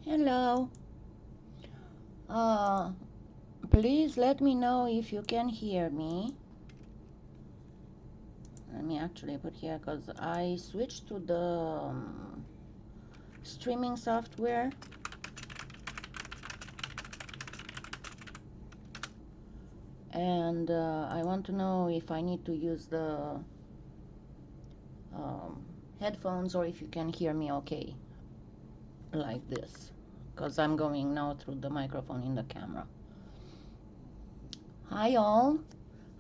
Hello. Uh, Please let me know if you can hear me. Let me actually put here because I switched to the streaming software, and I want to know if I need to use the um, headphones or if you can hear me okay like this, because I'm going now through the microphone in the camera. Hi all.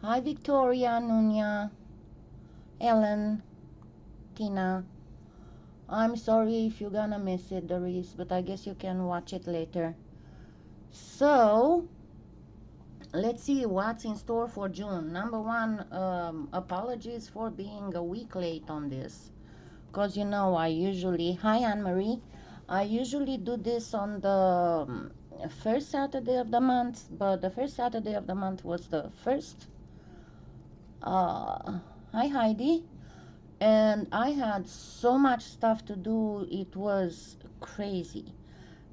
Hi Victoria, Nunya, Ellen, Tina. I'm sorry if you're gonna miss it, Doris, but I guess you can watch it later. So, let's see what's in store for June. Number one, apologies for being a week late on this. Because you know, hi Anne Marie, I usually do this on the first Saturday of the month, but the first Saturday of the month was the first. Hi Heidi. And I had so much stuff to do, it was crazy.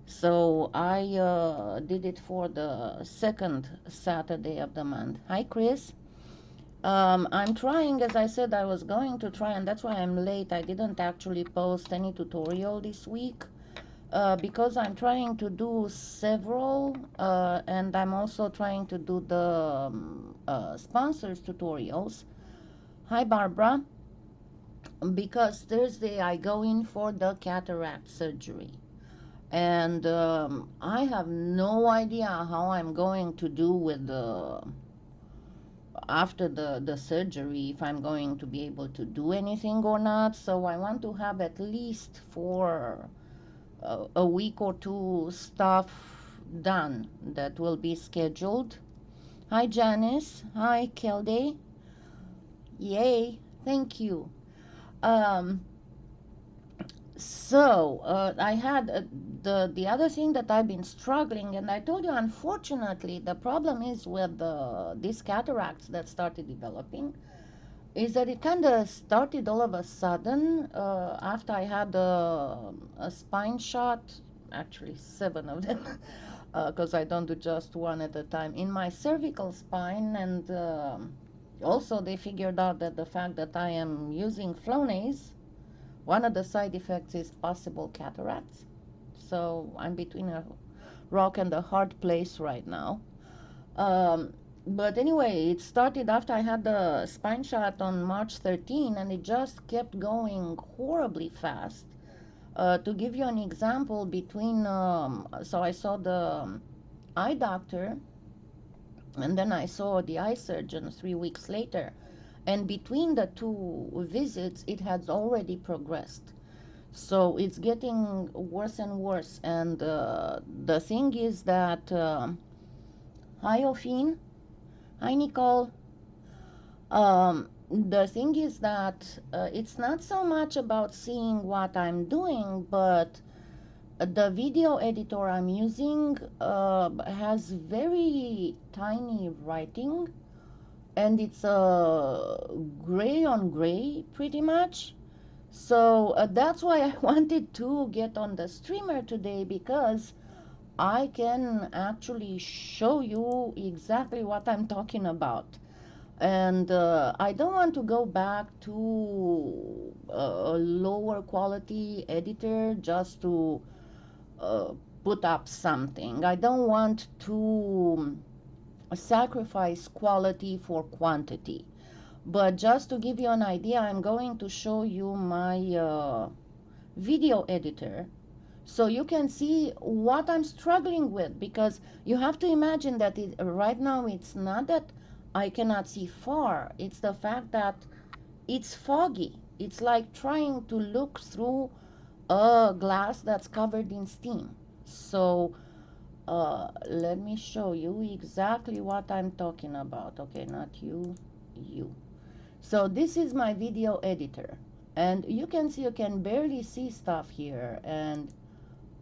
So I did it for the second Saturday of the month. Hi, Chris. I'm trying, as I said, I was going to try, and that's why I'm late. I didn't actually post any tutorial this week because I'm trying to do several, and I'm also trying to do the sponsors tutorials. Hi, Barbara. Because Thursday I go in for the cataract surgery. And I have no idea how I'm going to do with the after the surgery, if I'm going to be able to do anything or not. So I want to have at least for a week or two stuff done that will be scheduled. Hi Janice. Hi Kelde. Yay. Thank you. Um, I had the other thing that I've been struggling, and I told you, unfortunately, the problem is with these cataracts that started developing, is that it kind of started all of a sudden after I had a spine shot, actually seven of them, because I don't do just one at a time, in my cervical spine, and also they figured out that the fact that I am using Flonase, one of the side effects is possible cataracts. So I'm between a rock and a hard place right now. But anyway, it started after I had the spine shot on March 13, and it just kept going horribly fast. To give you an example, so I saw the eye doctor, and then I saw the eye surgeon 3 weeks later. And between the two visits, it has already progressed. So it's getting worse and worse. And the thing is that, hi, Ophine. Hi, Nicole. The thing is that it's not so much about seeing what I'm doing, but the video editor I'm using has very tiny writing, and it's gray on gray pretty much. So that's why I wanted to get on the streamer today, because I can actually show you exactly what I'm talking about. And I don't want to go back to a lower quality editor just to uh, put up something. I don't want to sacrifice quality for quantity. But just to give you an idea, I'm going to show you my video editor so you can see what I'm struggling with, because you have to imagine that right now it's not that I cannot see far, it's the fact that it's foggy. It's like trying to look through a glass that's covered in steam. So let me show you exactly what I'm talking about. Okay, not you, you. So this is my video editor, and you can see, you can barely see stuff here, and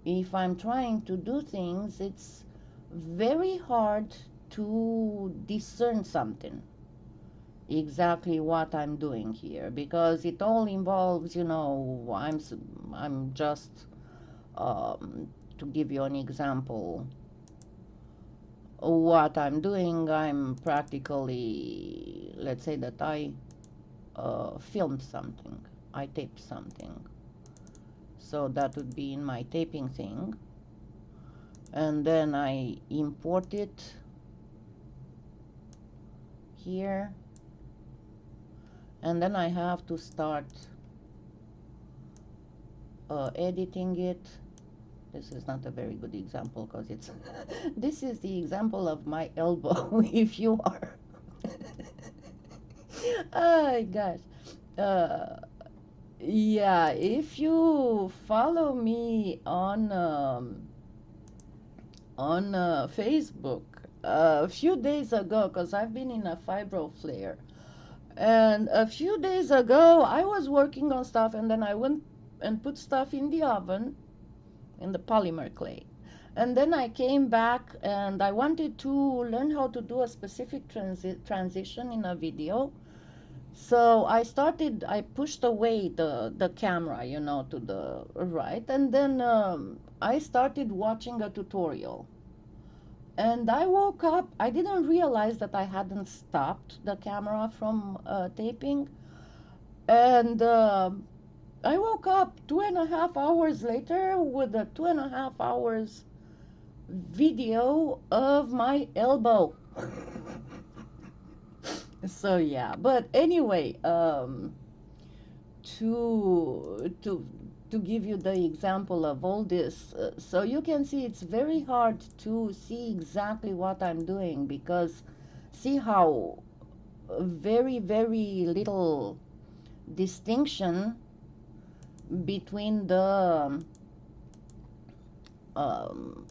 if I'm trying to do things, it's very hard to discern something exactly what I'm doing here, because it all involves, I'm just um, to give you an example, what I'm doing, I'm practically, let's say that I filmed something, I taped something. So that would be in my taping thing. And then I import it here. And then I have to start editing it. This is not a very good example because it's this is the example of my elbow. If you are oh gosh, yeah, if you follow me on Facebook a few days ago, because I've been in a fibro flare, and a few days ago I was working on stuff, and then I went and put stuff in the oven in the polymer clay. And then I came back and I wanted to learn how to do a specific transition in a video. So I pushed away the camera, you know, to the right. And then I started watching a tutorial. And I woke up, I didn't realize that I hadn't stopped the camera from taping. And I woke up 2.5 hours later with a 2.5 hours video of my elbow. So yeah, but anyway, to give you the example of all this, so you can see it's very hard to see exactly what I'm doing, because see how very little distinction between the um,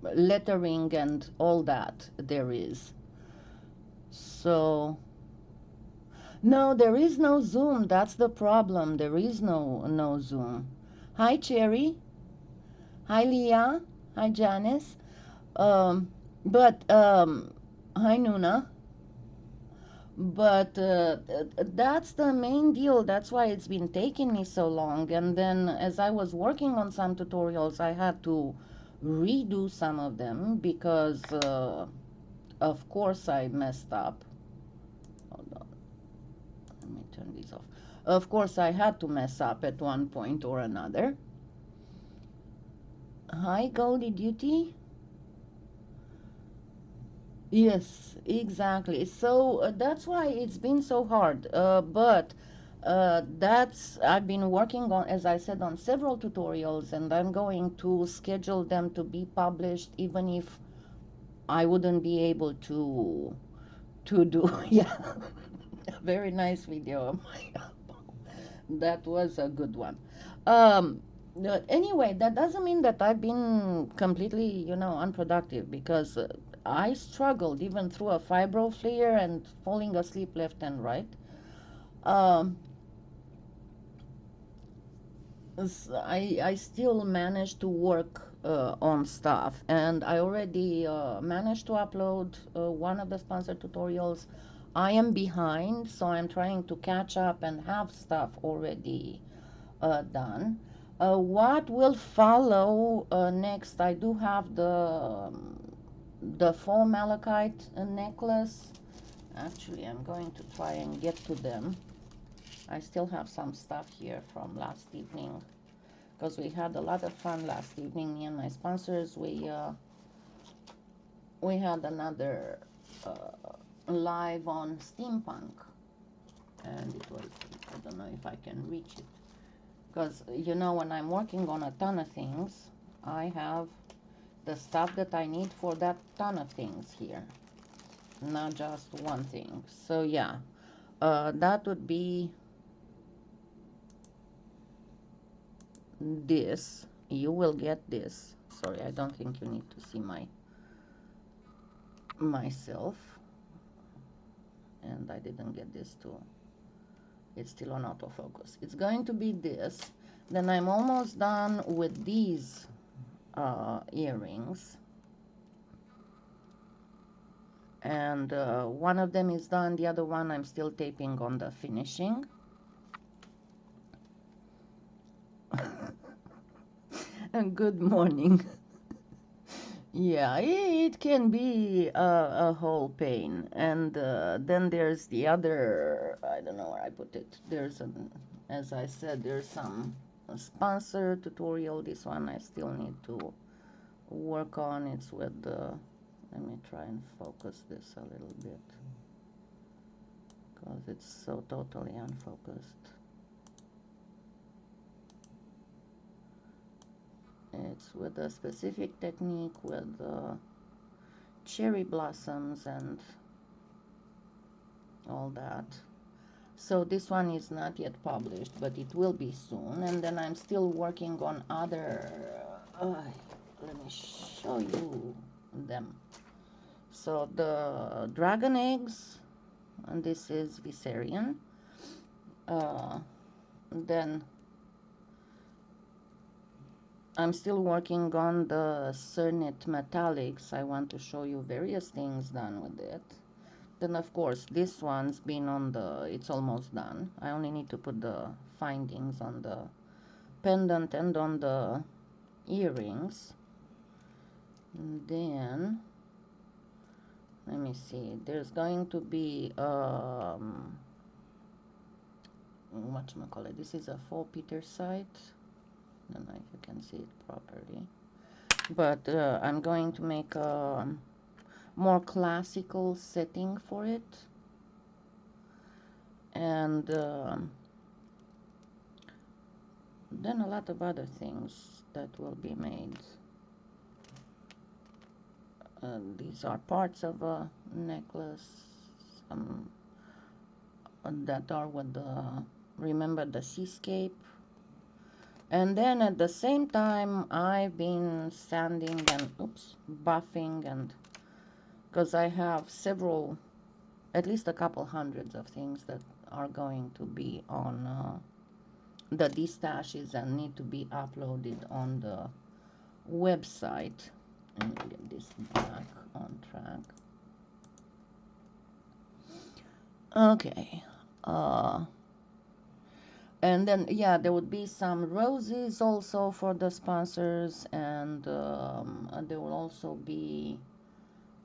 lettering and all that there is. So no, there is no zoom. That's the problem. There is no zoom. Hi Cherry. Hi Leah. Hi Janice. But hi Nuna. But that's the main deal. That's why it's been taking me so long. And then as I was working on some tutorials, I had to redo some of them because of course I messed up. Hold on, let me turn these off. Of course I had to mess up at one point or another. Hi Goldie Duty. Yes, exactly. So that's why it's been so hard. But that's I've been working on, as I said, on several tutorials, and I'm going to schedule them to be published, even if I wouldn't be able to do. Yeah, a very nice video of my elbow. That was a good one. Anyway, that doesn't mean that I've been completely, you know, unproductive, because I struggled even through a fibro flare and falling asleep left and right. Um, I still managed to work on stuff, and I already managed to upload one of the sponsored tutorials. I am behind, so I'm trying to catch up and have stuff already done. What will follow next? I do have the faux malachite necklace. Actually, I'm going to try and get to them. I still have some stuff here from last evening, because we had a lot of fun last evening. Me and my sponsors, we had another live on steampunk, and it was, I don't know if I can reach it, because you know, when I'm working on a ton of things, I have the stuff that I need for that ton of things here, not just one thing. So yeah, that would be this. You will get this. Sorry, I don't think you need to see myself, and I didn't get this too. It's still on autofocus. It's going to be this. Then I'm almost done with these earrings, and one of them is done. The other one I'm still taping on the finishing. Good morning. Yeah, it can be a whole pain. And then there's the other, I don't know where I put it. As I said, there's some sponsor tutorial. This one I still need to work on. It's with the, let me try and focus this a little bit because it's so totally unfocused. It's with a specific technique with cherry blossoms and all that. So this one is not yet published, but it will be soon. And then I'm still working on other, let me show you them. So the dragon eggs, and this is Viserion. Then I'm still working on the Cernit metallics. I want to show you various things done with it. Then of course this one's been on it's almost done. I only need to put the findings on the pendant and on the earrings. And then, let me see, there's going to be, whatchamacallit, this is a faux Peter site. I don't know if you can see it properly. But I'm going to make a more classical setting for it. And then a lot of other things that will be made. These are parts of a necklace that are with the, remember the seascape. And then at the same time I've been sanding and buffing, and because I have several, at least a couple hundreds of things that are going to be on the destashes and need to be uploaded on the website. Let me get this back on track. Okay. And then, yeah, there would be some roses also for the sponsors, and there will also be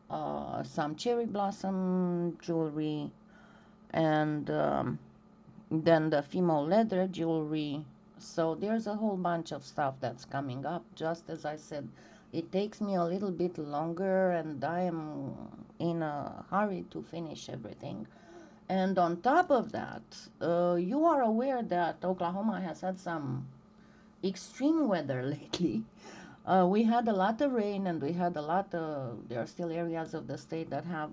some cherry blossom jewelry, and then the Fimo leather jewelry. So there's a whole bunch of stuff that's coming up. Just as I said, it takes me a little bit longer, and I am in a hurry to finish everything. And on top of that, you are aware that Oklahoma has had some extreme weather lately. We had a lot of rain, and we had a lot of, there are still areas of the state that have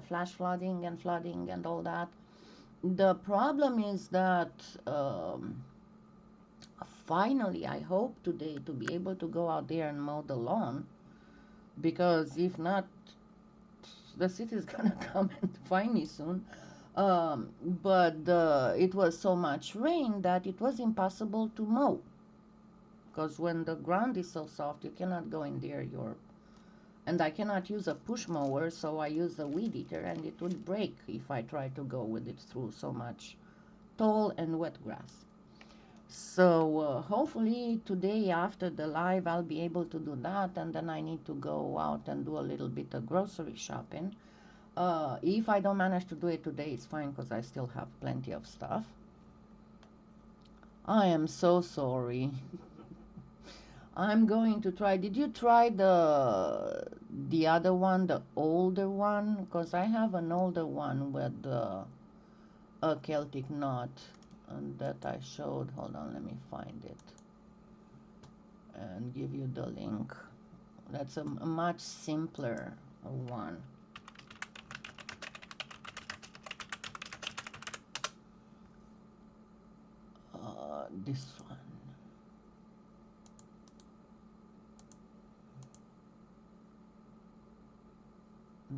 flash flooding and all that. The problem is that finally, I hope today to be able to go out there and mow the lawn, because if not, the city is gonna come and find me soon. But it was so much rain that it was impossible to mow, because when the ground is so soft, you cannot go in there. And I cannot use a push mower, so I use a weed eater, and it would break if I try to go with it through so much tall and wet grass. So hopefully today after the live I'll be able to do that, and then I need to go out and do a little bit of grocery shopping. If I don't manage to do it today, it's fine, because I still have plenty of stuff. I am so sorry. I'm going to try. Did you try the other one, the older one? Because I have an older one with a Celtic knot that I showed. Hold on, let me find it and give you the link. That's a much simpler one. This one.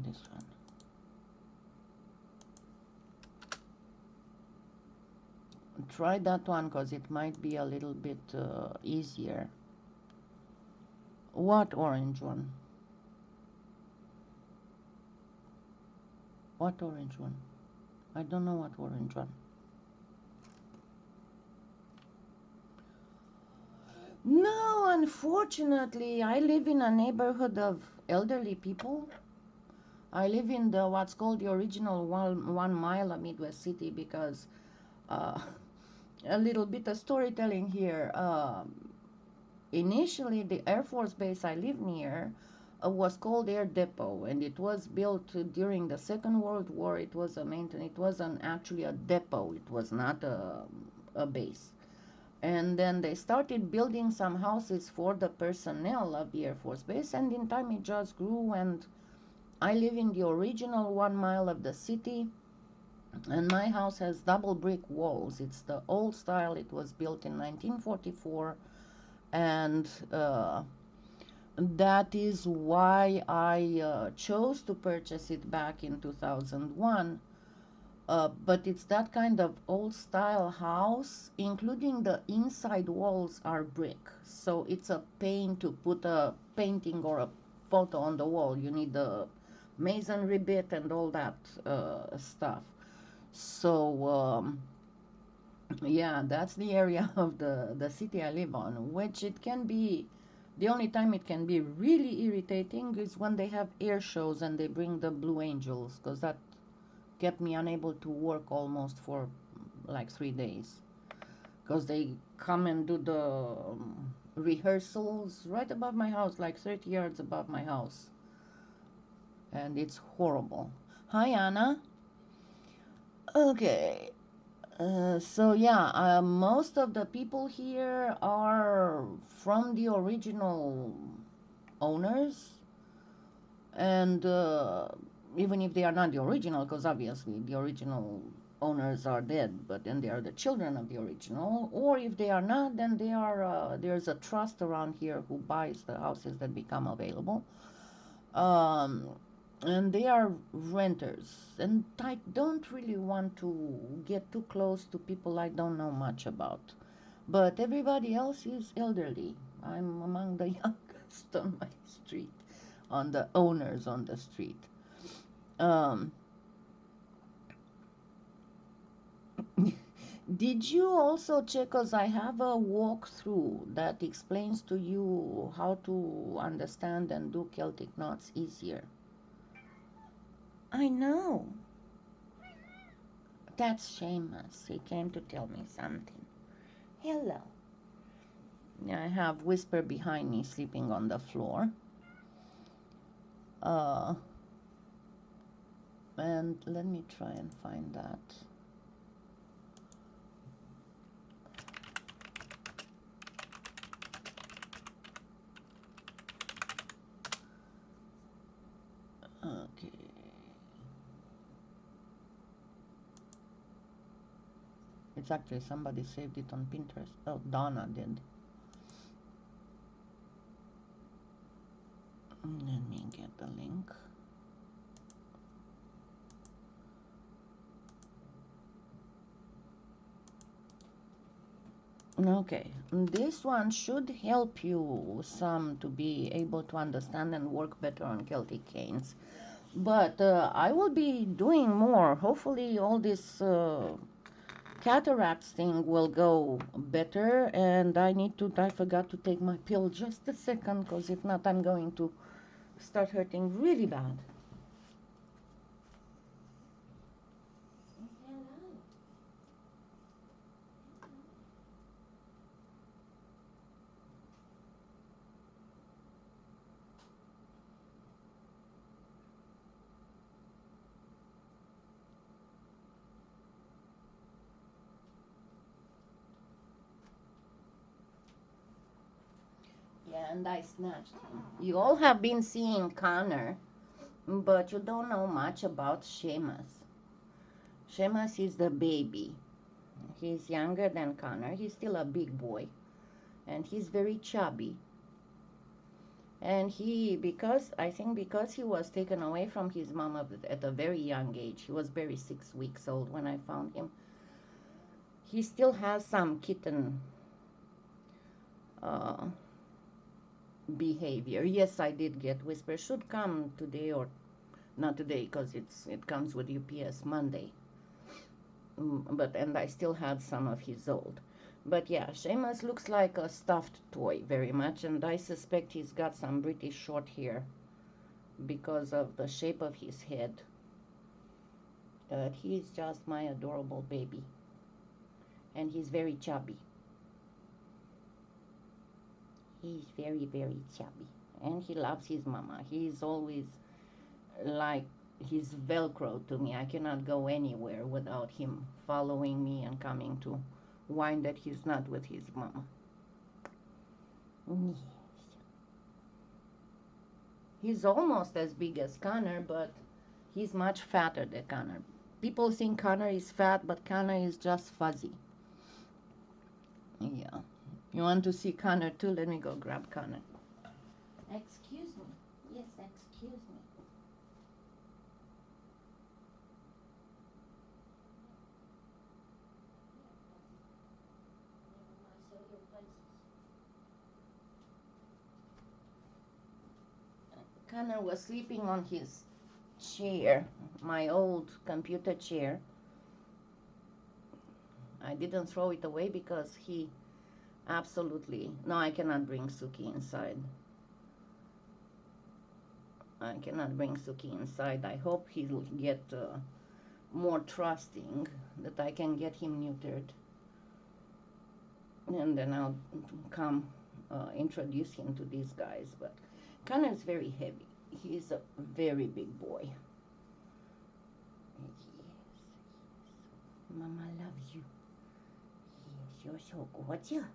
This one. Try that one, because it might be a little bit easier. What orange one? What orange one? I don't know what orange one. No, unfortunately, I live in a neighborhood of elderly people. I live in the what's called the original 1 mile of Midwest City because uh, a little bit of storytelling here. Initially, the Air Force base I live near was called Air Depot, and it was built during the Second World War. It was a maintenance. It wasn't actually a depot. It was not a base. And then they started building some houses for the personnel of the Air Force Base, and in time it just grew. And I live in the original 1 mile of the city, and my house has double brick walls. It's the old style. It was built in 1944, and that is why I chose to purchase it back in 2001. But it's that kind of old style house, including the inside walls are brick. So it's a pain to put a painting or a photo on the wall. You need the masonry bit and all that stuff. So yeah, that's the area of the city I live on, which it can be. The only time it can be really irritating is when they have air shows and they bring the Blue Angels, because that kept me unable to work almost for like 3 days. Because they come and do the rehearsals right above my house, like 30 yards above my house, and it's horrible. Hi, Anna. Okay. So yeah, most of the people here are from the original owners, and even if they are not the original, because obviously the original owners are dead, but then they are the children of the original, or if they are not, then they are there's a trust around here who buys the houses that become available. Um, and they are renters, and I don't really want to get too close to people I don't know much about. But everybody else is elderly. I'm among the youngest on my street, on the owners on the street. Um, did you also check? Because I have a walkthrough that explains to you how to understand and do Celtic knots easier. I know. That's Seamus. He came to tell me something. Hello. I have Whisper behind me sleeping on the floor. Uh, and let me try and find that. Okay. It's actually somebody saved it on Pinterest. Oh, Donna did. Let me get the link. Okay, this one should help you some to be able to understand and work better on Celtic canes. But I will be doing more. Hopefully, all this cataracts thing will go better. And I forgot to take my pill just a second, because if not, I'm going to start hurting really bad. Yeah, and I snatched him. You all have been seeing Connor, but you don't know much about Seamus. Seamus is the baby. He's younger than Connor. He's still a big boy, and he's very chubby. And I think because he was taken away from his mom at a very young age, he was barely 6 weeks old when I found him. He still has some kitten uh, behavior. Yes, I did get Whisper. Should come today, or not today, because it comes with UPS Monday. And I still had some of his old. But yeah, Seamus looks like a stuffed toy very much, and I suspect he's got some British short hair because of the shape of his head. But he's just my adorable baby. And he's very chubby. He's very, very chubby. And he loves his mama. He's always like, he's Velcro to me. I cannot go anywhere without him following me and coming to whine that he's not with his mama. Yes. He's almost as big as Connor, but he's much fatter than Connor. People think Connor is fat, but Connor is just fuzzy. Yeah. You want to see Connor too? Let me go grab Connor. Excuse me. Yes, excuse me. Connor was sleeping on his chair, my old computer chair. I didn't throw it away because he absolutely... No, I cannot bring Suki inside. I cannot bring Suki inside. I hope he'll get more trusting, that I can get him neutered. And then I'll come introduce him to these guys. But Connor is very heavy. He's a very big boy. Yes, yes. Mama loves you. Yes, you're so gorgeous.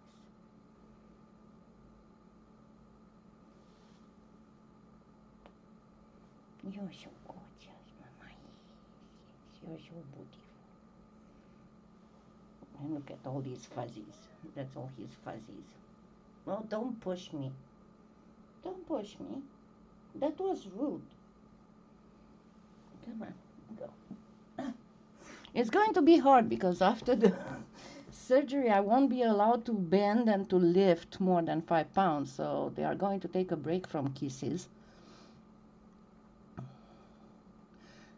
You're so gorgeous, Mama. Yes, you're so beautiful. And look at all these fuzzies. That's all his fuzzies. Oh, don't push me. Don't push me. That was rude. Come on, go. It's going to be hard because after the surgery I won't be allowed to bend and to lift more than 5 pounds. So they are going to take a break from kisses.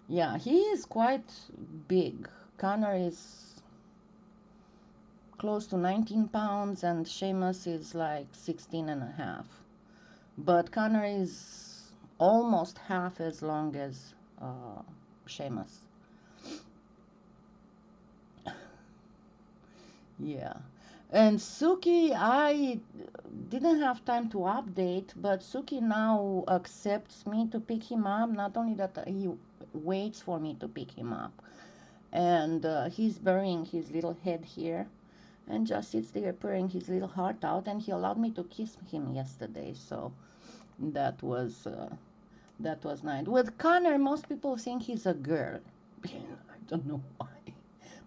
Yeah, he is quite big. Connor is close to 19 pounds and Seamus is like 16 and a half. But Connor is almost half as long as Seamus. Yeah. And Suki, I didn't have time to update, but Suki now accepts me to pick him up. Not only that, he waits for me to pick him up. And he's burying his little head here and just sits there purring his little heart out. And he allowed me to kiss him yesterday. So that was nice. With Connor, most people think he's a girl. I don't know why.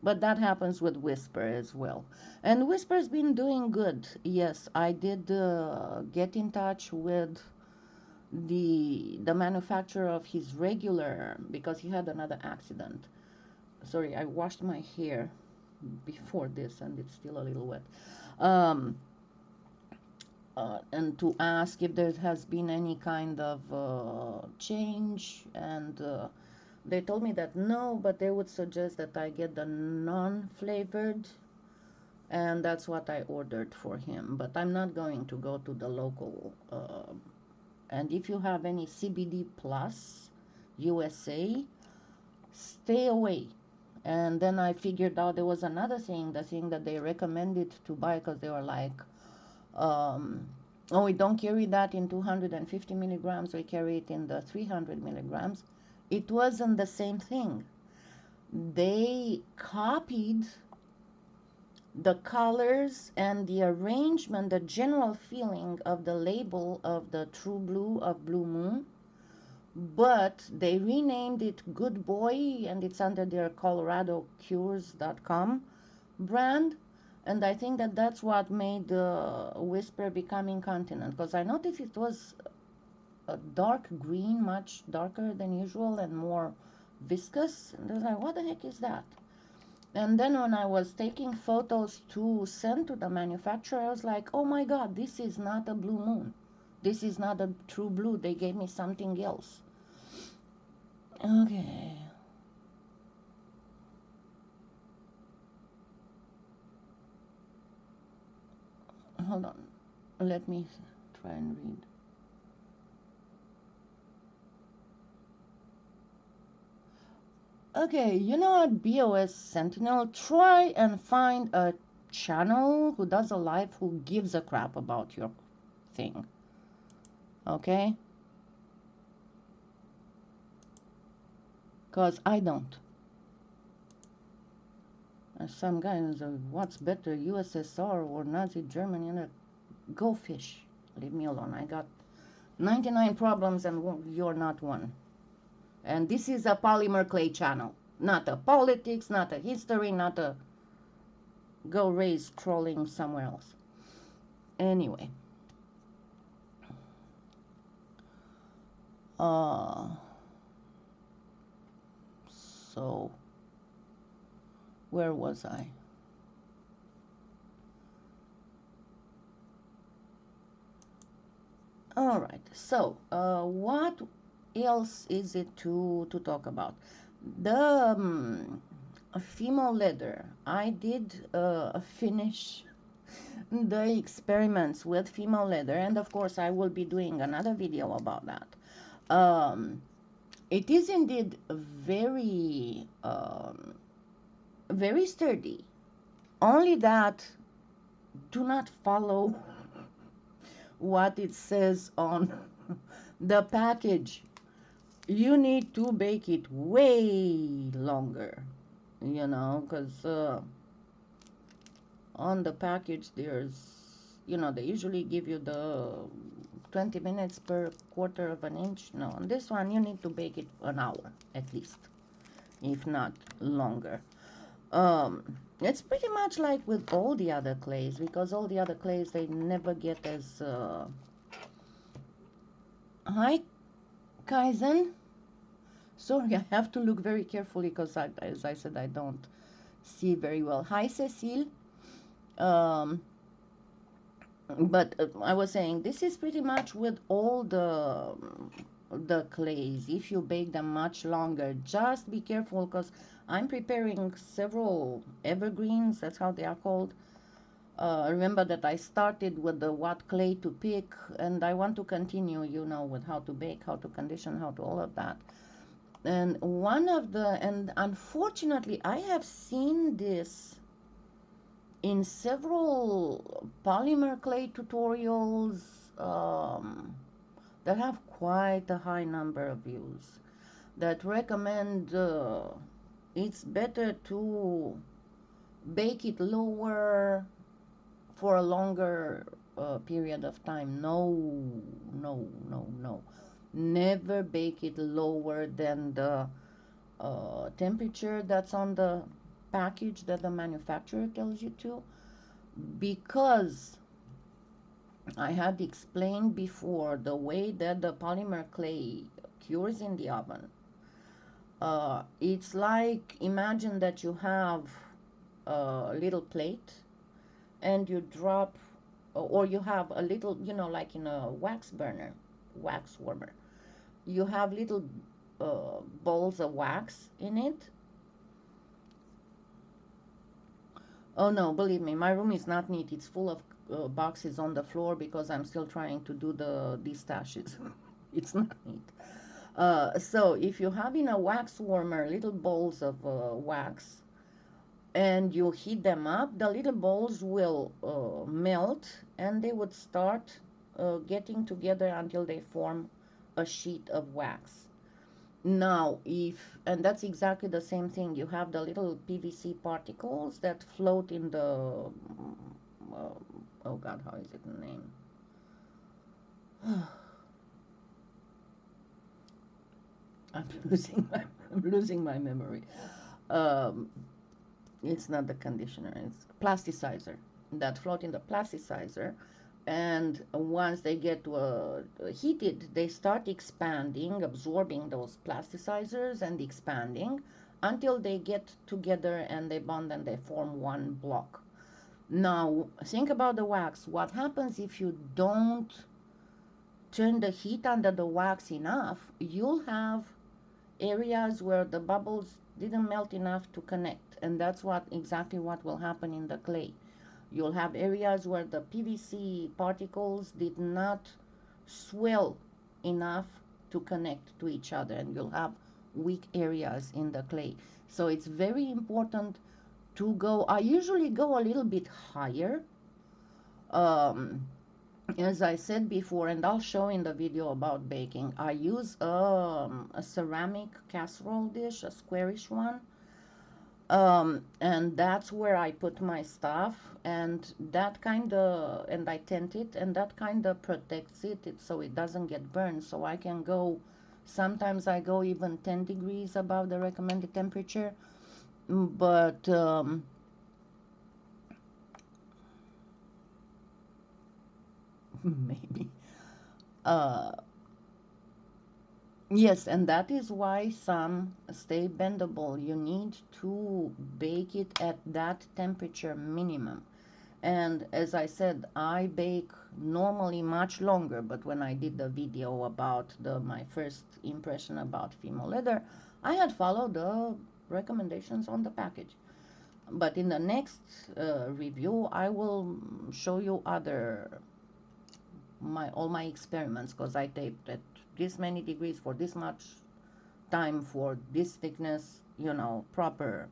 But that happens with Whisper as well. And Whisper's been doing good. Yes, I did get in touch with the manufacturer of his regular, because he had another accident. Sorry, I washed my hair before this and it's still a little wet. And to ask if there has been any kind of change, and they told me that no, but they would suggest that I get the non-flavored, and that's what I ordered for him. But I'm not going to go to the local. And if you have any CBD Plus USA, stay away. And then I figured out there was another thing, the thing that they recommended to buy, because they were like, oh, we don't carry that in 250 milligrams, we carry it in the 300 milligrams. It wasn't the same thing. They copied the colors and the arrangement, the general feeling of the label of the True Blue of Blue Moon, but they renamed it Good Boy, and it's under their ColoradoCures.com brand. And I think that that's what made Whisper become incontinent, because I noticed it was a dark green, much darker than usual and more viscous. And I was like, what the heck is that? And then when I was taking photos to send to the manufacturer, I was like, oh my God, this is not a Blue Moon. This is not a True Blue. They gave me something else. Okay. hold on. Let me try and read. Okay, you know what, BOS Sentinel, try and find a channel who does a live who gives a crap about your thing. Okay? Because I don't. Some guy who's what's better, USSR or Nazi Germany? And go fish. Leave me alone. I got 99 problems and you're not one. And this is a polymer clay channel. Not a politics, not a history, not a go raise trolling somewhere else. Anyway. So, where was I? All right. So, what else is it to talk about? The Fimo leather. I did finish the experiments with Fimo leather, and of course, I will be doing another video about that. It is indeed very, very sturdy. Only that, do not follow what it says on the package. You need to bake it way longer, you know, because on the package there's, you know, they usually give you the 20 minutes per quarter of an inch. No, on this one you need to bake it an hour at least, if not longer. It's pretty much like with all the other clays, because all the other clays, they never get as hi Kaizen. Sorry, I have to look very carefully because as I said, I don't see very well. Hi Cecile. But I was saying, this is pretty much with all the clays. If you bake them much longer, just be careful, because I'm preparing several evergreens, that's how they are called. Remember that I started with the what clay to pick, and I want to continue, you know, with how to bake, how to condition, how to all of that. And and unfortunately, I have seen this in several polymer clay tutorials that have quite a high number of views, that recommend it's better to bake it lower for a longer period of time. No, no, no, no. Never bake it lower than the temperature that's on the package that the manufacturer tells you to, because I had explained before the way that the polymer clay cures in the oven. It's like, imagine that you have a little plate and you drop, or you have a little, you know, like in a wax burner, wax warmer, you have little balls of wax in it. Oh no, believe me, my room is not neat. It's full of boxes on the floor because I'm still trying to do these stashes. It's not neat. So if you have in a wax warmer little balls of wax and you heat them up, the little balls will melt, and they would start getting together until they form a sheet of wax. Now, and that's exactly the same thing, you have the little PVC particles that float in the, oh God, how is it named? I'm losing my memory. It's not the conditioner, it's plasticizer, that float in the plasticizer. And once they get heated, they start expanding, absorbing those plasticizers and expanding until they get together and they bond and they form one block. Now, think about the wax. What happens if you don't turn the heat under the wax enough? You'll have areas where the bubbles didn't melt enough to connect, and that's exactly what will happen in the clay. You'll have areas where the PVC particles did not swell enough to connect to each other, and you'll have weak areas in the clay. So it's very important to go, I usually go a little bit higher. Um, as I said before, and I'll show in the video about baking, I use a ceramic casserole dish, a squarish one. And that's where I put my stuff, and that kind of, and I tent it, and that kind of protects it so it doesn't get burned. So I can go, sometimes I go even 10 degrees above the recommended temperature, but maybe. Uh, yes, and that is why some stay bendable. You need to bake it at that temperature minimum. And as I said, I bake normally much longer, but when I did the video about my first impression about Fimo leather, I had followed the recommendations on the package. But in the next review, I will show you all my experiments, because I taped at this many degrees for this much time for this thickness, proper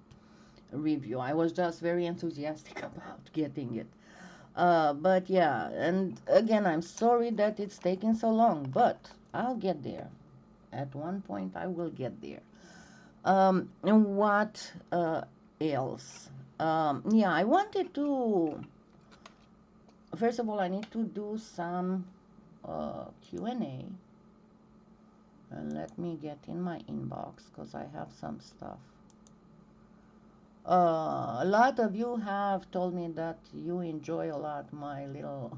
review. I was just very enthusiastic about getting it. But yeah, and again, I'm sorry that it's taking so long, but I'll get there. At one point, I will get there. And what else? Yeah, I wanted to. First of all, I need to do some Q&A. And let me get in my inbox, because I have some stuff. A lot of you have told me that you enjoy a lot my little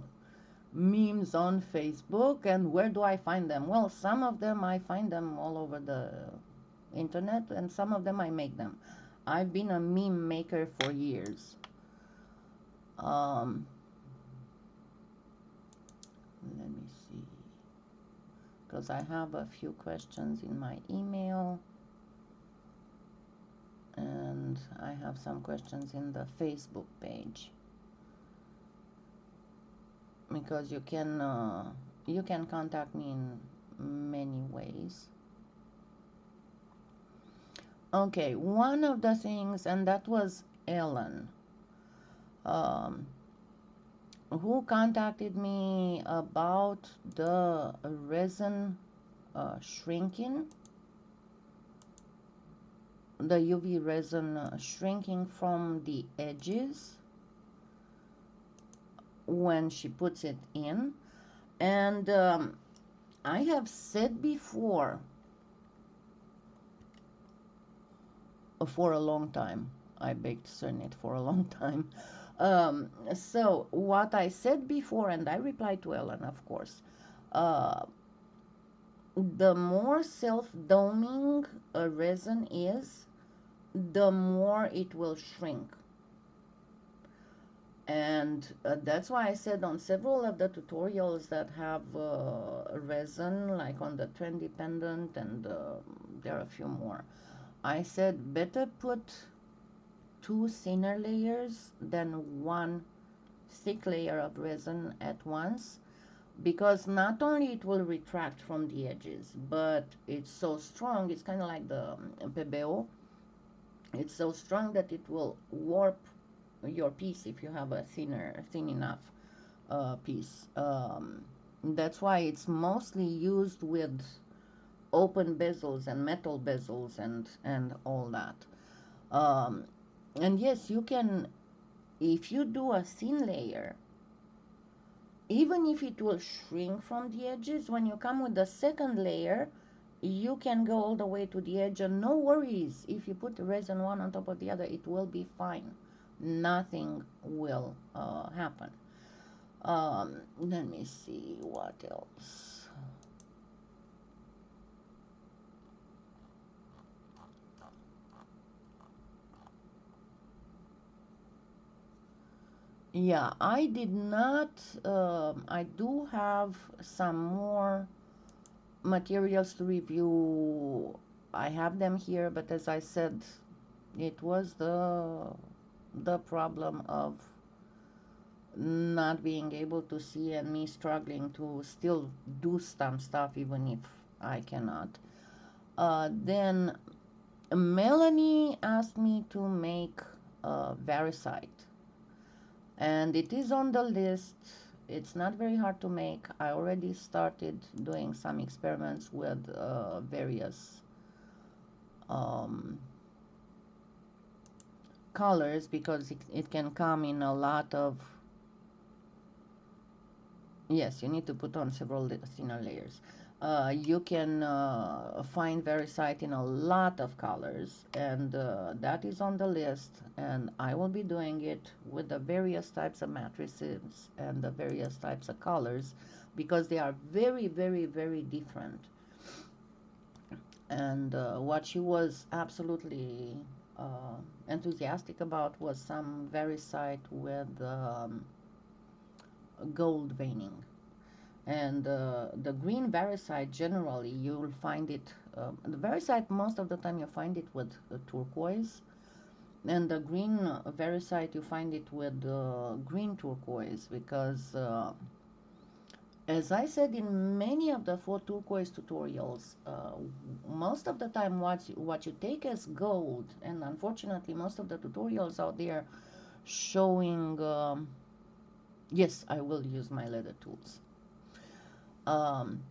memes on Facebook. And where do I find them? Well, some of them I find them all over the internet, and some of them I make them. I've been a meme maker for years. Let me see, because I have a few questions in my email, and I have some questions in the Facebook page, because you can contact me in many ways. Okay, one of the things, and that was Ellen, who contacted me about the resin shrinking, the UV resin shrinking from the edges when she puts it in. And I have said before, for a long time, I baked Cernit for a long time. So what I said before, and I replied to Ellen, of course, the more self-doming a resin is, the more it will shrink. And that's why I said on several of the tutorials that have resin, like on the Trendy Pendant, and there are a few more, I said better put 2 thinner layers than 1 thick layer of resin at once, because not only it will retract from the edges, but it's so strong, it's kind of like the PBO, it's so strong that it will warp your piece if you have a thin enough piece. That's why it's mostly used with open bezels and metal bezels and all that. And yes, you can, if you do a thin layer, even if it will shrink from the edges, when you come with the second layer, you can go all the way to the edge, and no worries. If you put the resin one on top of the other, it will be fine. Nothing will happen. Let me see what else. Yeah, I did not, I do have some more materials to review. I have them here, but as I said, it was the problem of not being able to see and me struggling to still do some stuff even if I cannot. Then Melanie asked me to make Varisite, and it is on the list. It's not very hard to make. I already started doing some experiments with various um, colors because it can come in a lot of. Yes, you need to put on several thinner layers. You can find Verisite in a lot of colors, and that is on the list. And I will be doing it with the various types of matrices and the various types of colors because they are very, very, very different. And what she was absolutely enthusiastic about was some Verisite with gold veining. And the green Varisite, generally you'll find it, the Varisite most of the time you find it with turquoise, and the green Varisite you find it with green turquoise because as I said in many of the 4 turquoise tutorials, most of the time what you take as gold, and unfortunately most of the tutorials out there showing, yes, I will use my leather tools. Um,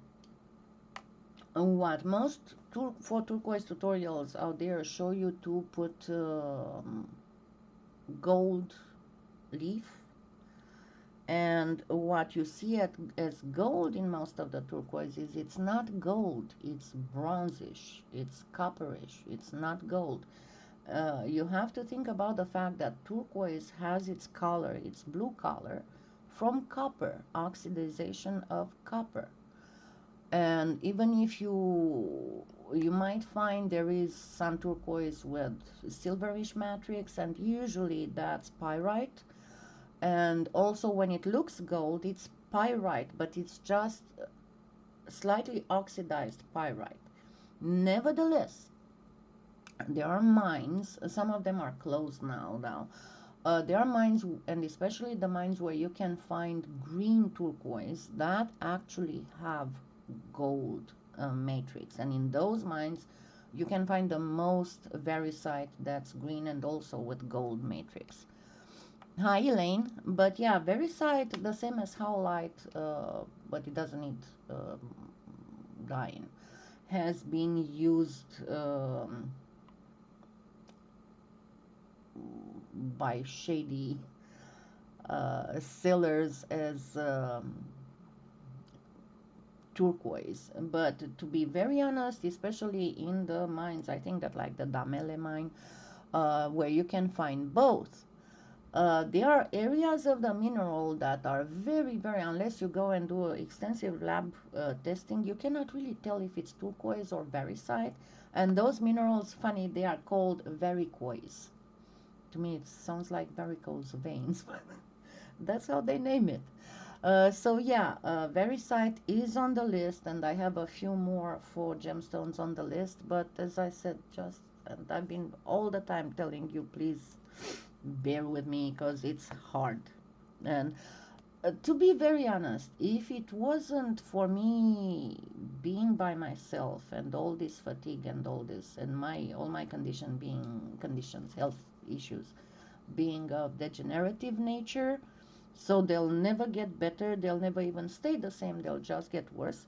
what most 4 turquoise tutorials out there show you to put gold leaf, and what you see as gold in most of the turquoise is it's not gold, it's bronzish, it's copperish, it's not gold. You have to think about the fact that turquoise has its color, its blue color, from copper, oxidization of copper. And even if you might find there is some turquoise with silverish matrix, and usually that's pyrite. And also when it looks gold, it's pyrite, but it's just slightly oxidized pyrite. Nevertheless, there are mines, some of them are closed now. There are mines, and especially the mines where you can find green turquoise that actually have gold matrix, and in those mines you can find the most Varisite that's green and also with gold matrix. Hi Elaine, but yeah, Varisite the same as Howlite, but it doesn't need dyeing, has been used by shady sellers as turquoise. But to be very honest, especially in the mines, I think that like the Damele mine, where you can find both, there are areas of the mineral that are very, very, unless you go and do extensive lab testing, you cannot really tell if it's turquoise or varisite. And those minerals, funny, they are called varicoise. To me, it sounds like varicose veins. That's how they name it. So yeah, Varisite is on the list, and I have a few more for gemstones on the list. But as I said, and I've been all the time telling you, please bear with me because it's hard. And to be very honest, if it wasn't for me being by myself and all this fatigue and all this, and all my conditions, health issues, being of degenerative nature, so they'll never get better, they'll never even stay the same, they'll just get worse.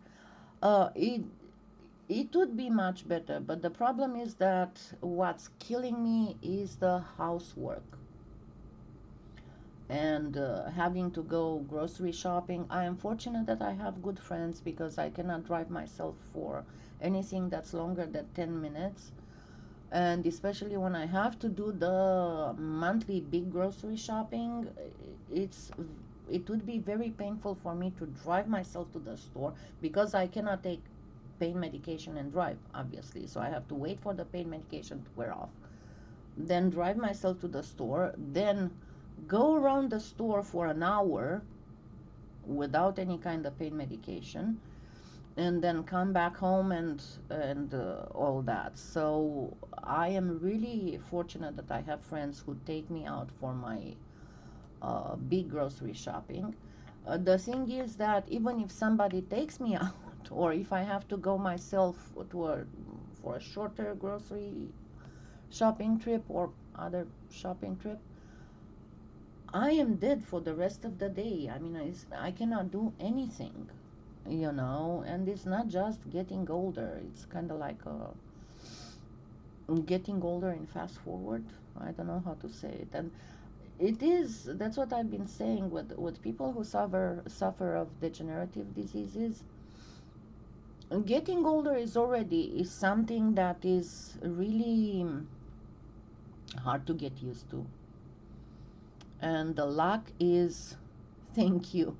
It would be much better, but the problem is that what's killing me is the housework and having to go grocery shopping. I am fortunate that I have good friends because I cannot drive myself for anything that's longer than 10 minutes. And especially when I have to do the monthly big grocery shopping, it's it would be very painful for me to drive myself to the store because I cannot take pain medication and drive, obviously. So I have to wait for the pain medication to wear off, then drive myself to the store, then go around the store for an hour without any kind of pain medication, and then come back home and all that. So I am really fortunate that I have friends who take me out for my big grocery shopping. The thing is that even if somebody takes me out, or if I have to go myself for a shorter grocery shopping trip or other shopping trip, I am dead for the rest of the day. I mean, I cannot do anything, you know. And it's not just getting older, it's kind of like getting older in fast forward. I don't know how to say it. And it is, that's what I've been saying with people who suffer of degenerative diseases. Getting older is something that is really hard to get used to. And the luck is, thank you.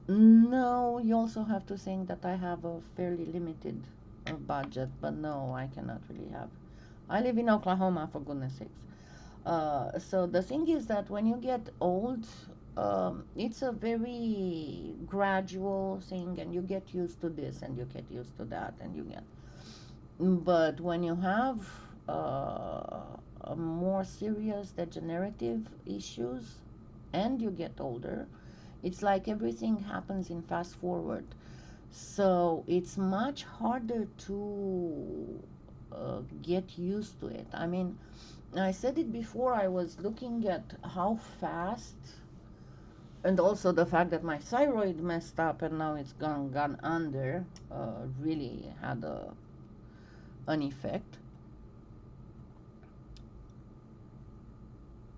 No, you also have to think that I have a fairly limited budget, but no, I cannot really have. I live in Oklahoma, for goodness sakes. So the thing is that when you get old, it's a very gradual thing, and you get used to this, and you get used to that, and you get. But when you have a more serious degenerative issues, and you get older, it's like everything happens in fast forward. So it's much harder to get used to it. I mean, I said it before, I was looking at how fast, and also the fact that my thyroid messed up and now it's gone under, really had an effect.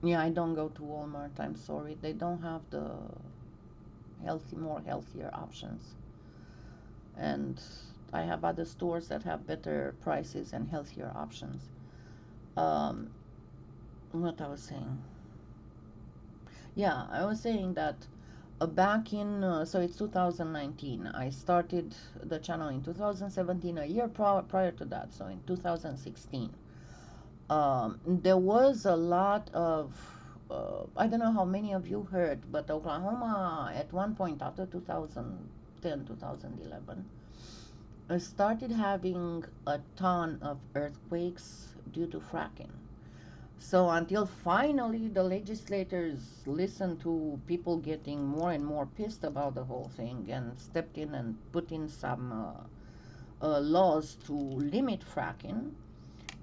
Yeah, I don't go to Walmart, I'm sorry. They don't have the more healthier options. And I have other stores that have better prices and healthier options. Um, what I was saying. Yeah, I was saying that back in, so it's 2019. I started the channel in 2017, a year prior to that, so in 2016. There was a lot of, I don't know how many of you heard, but Oklahoma at one point after 2010, 2011, started having a ton of earthquakes due to fracking. So until finally the legislators listened to people getting more and more pissed about the whole thing and stepped in and put in some laws to limit fracking,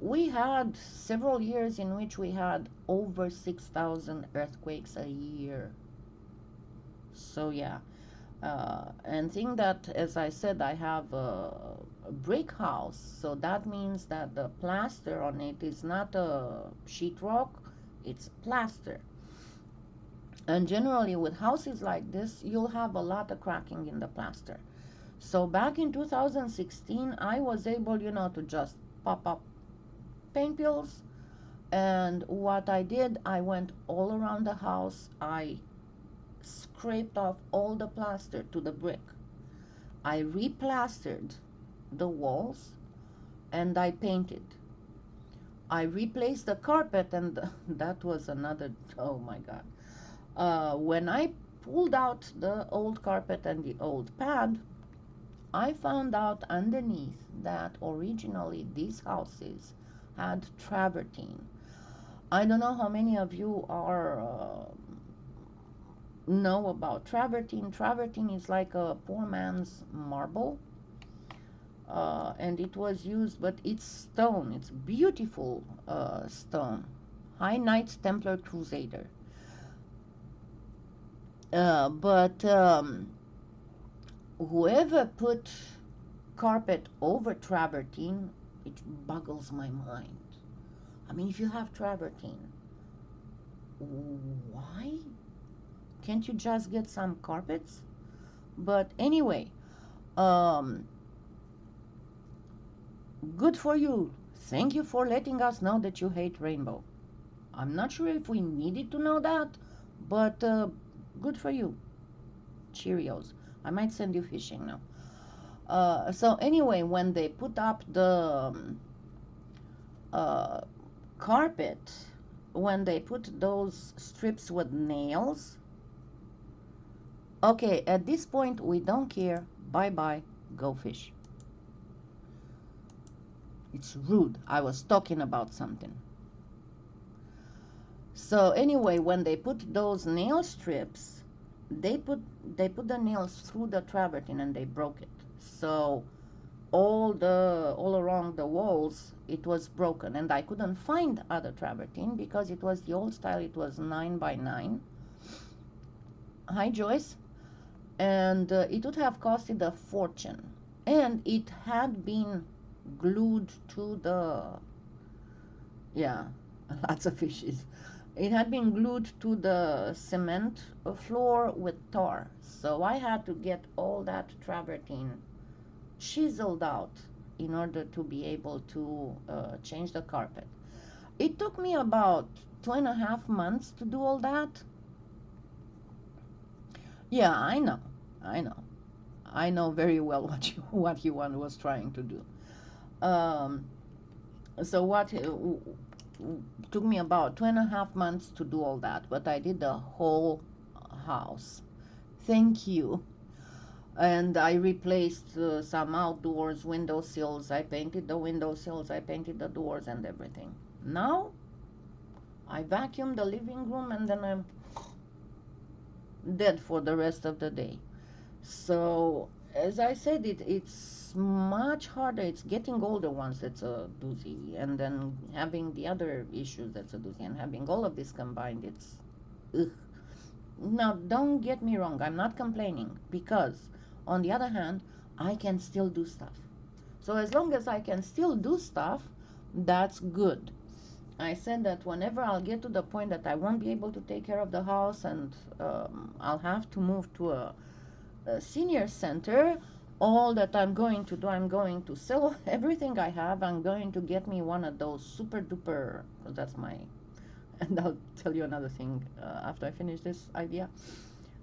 we had several years in which we had over 6,000 earthquakes a year. So yeah, and think that, as I said, I have a brick house, so that means that the plaster on it is not a sheetrock, it's plaster. And generally with houses like this, you'll have a lot of cracking in the plaster. So back in 2016, I was able, you know, to just pop up paint pills. And what I did, I went all around the house. I scraped off all the plaster to the brick. I replastered the walls and I painted. I replaced the carpet, and that was another, oh my God. When I pulled out the old carpet and the old pad, I found out underneath that originally these houses had travertine. I don't know how many of you know about travertine. Travertine is like a poor man's marble, and it was used, but it's stone. It's beautiful stone. High Knights Templar Crusader. But whoever put carpet over travertine, it boggles my mind. I mean, if you have travertine, why can't you just get some carpets? But anyway, um, good for you. Thank you for letting us know that you hate rainbow. I'm not sure if we needed to know that, but good for you. Cheerios. I might send you fishing now. So anyway, when they put up the uh, carpet, when they put those strips with nails, okay, at this point we don't care. Bye bye, go fish. It's rude. I was talking about something. So anyway, when they put those nail strips, they put the nails through the travertine and they broke it. So all around the walls it was broken, and I couldn't find other travertine because it was the old style. It was 9 by 9. Hi Joyce. And it would have costed a fortune, and it had been glued to the, yeah, lots of fishes. It had been glued to the cement floor with tar, so I had to get all that travertine chiseled out in order to be able to change the carpet. It took me about 2.5 months to do all that. Yeah, I know, I know very well what he was trying to do. Um, so what took me about 2.5 months to do all that, but I did the whole house. Thank you. And I replaced some outdoors windowsills. I painted the windowsills. I painted the doors and everything. Now I vacuum the living room and then I'm dead for the rest of the day. So, as I said, it's much harder. It's getting older once that's a doozy, and then having the other issues that's a doozy, and having all of this combined, it's ugh. Now, don't get me wrong, I'm not complaining, because on the other hand, I can still do stuff. So as long as I can still do stuff, that's good. I said that whenever I'll get to the point that I won't be able to take care of the house, and I'll have to move to a senior center, all that I'm going to do, I'm going to sell everything I have. I'm going to get me one of those super duper, because that's my, and I'll tell you another thing after I finish this idea.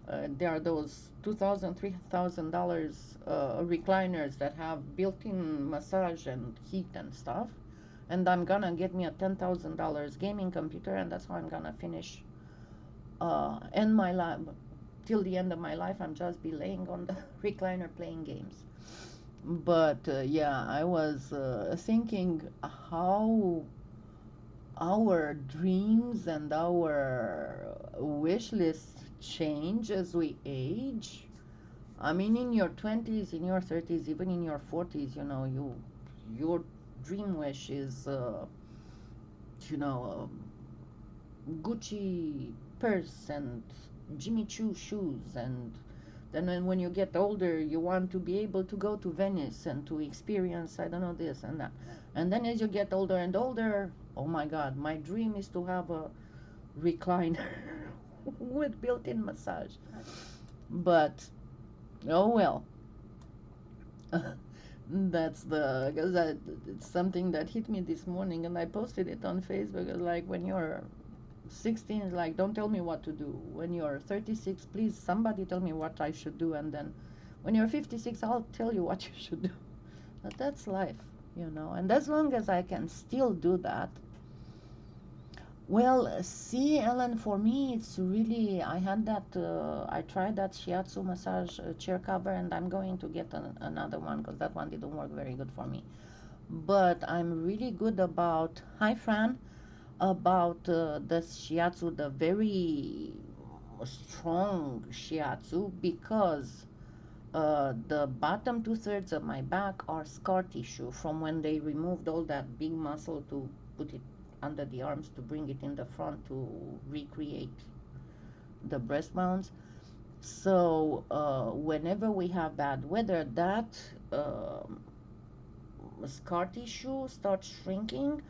There are those $2,000, $3,000 recliners that have built-in massage and heat and stuff, and I'm gonna get me a $10,000 gaming computer, and that's how I'm gonna finish end my life. Till the end of my life, I'm just be laying on the recliner playing games. But yeah, I was thinking how our dreams and our wish list change as we age. I mean, in your 20s, in your 30s, even in your 40s, you know, your dream wish is, you know, Gucci purse and Jimmy Choo shoes, and then when you get older you want to be able to go to Venice and to experience, I don't know, this and that. And then as you get older and older, oh my god, my dream is to have a recliner with built-in massage. But oh well. That's the, because it's something that hit me this morning, and I posted it on Facebook. Like, when you're 16, is like, don't tell me what to do. When you're 36, please somebody tell me what I should do, and then when you're 56, I'll tell you what you should do. But that's life, you know. And as long as I can still do that, well, see, Ellen, for me, it's really, I had that, I tried that shiatsu massage chair cover, and I'm going to get another one because that one didn't work very good for me. But I'm really good about, hi Fran, about the shiatsu, the very strong shiatsu, because the bottom 2/3 of my back are scar tissue from when they removed all that big muscle to put it under the arms to bring it in the front to recreate the breast mounts. So whenever we have bad weather, that scar tissue starts shrinking.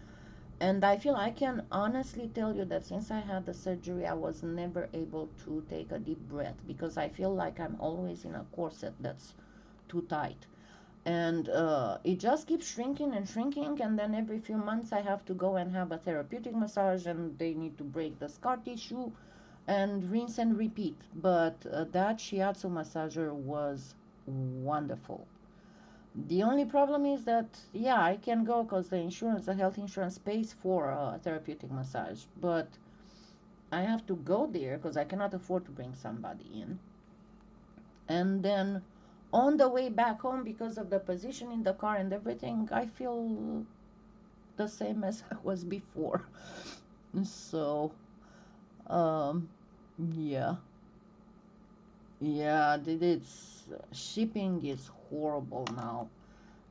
And I feel I can honestly tell you that since I had the surgery, I was never able to take a deep breath, because I feel like I'm always in a corset that's too tight. And it just keeps shrinking and shrinking, and then every few months I have to go and have a therapeutic massage, and they need to break the scar tissue and rinse and repeat. But that shiatsu massager was wonderful. The only problem is that, yeah, I can go because the health insurance pays for a therapeutic massage, but I have to go there because I cannot afford to bring somebody in. And then on the way back home, because of the position in the car and everything, I feel the same as I was before. So Um, yeah, yeah, it's shipping is horrible now.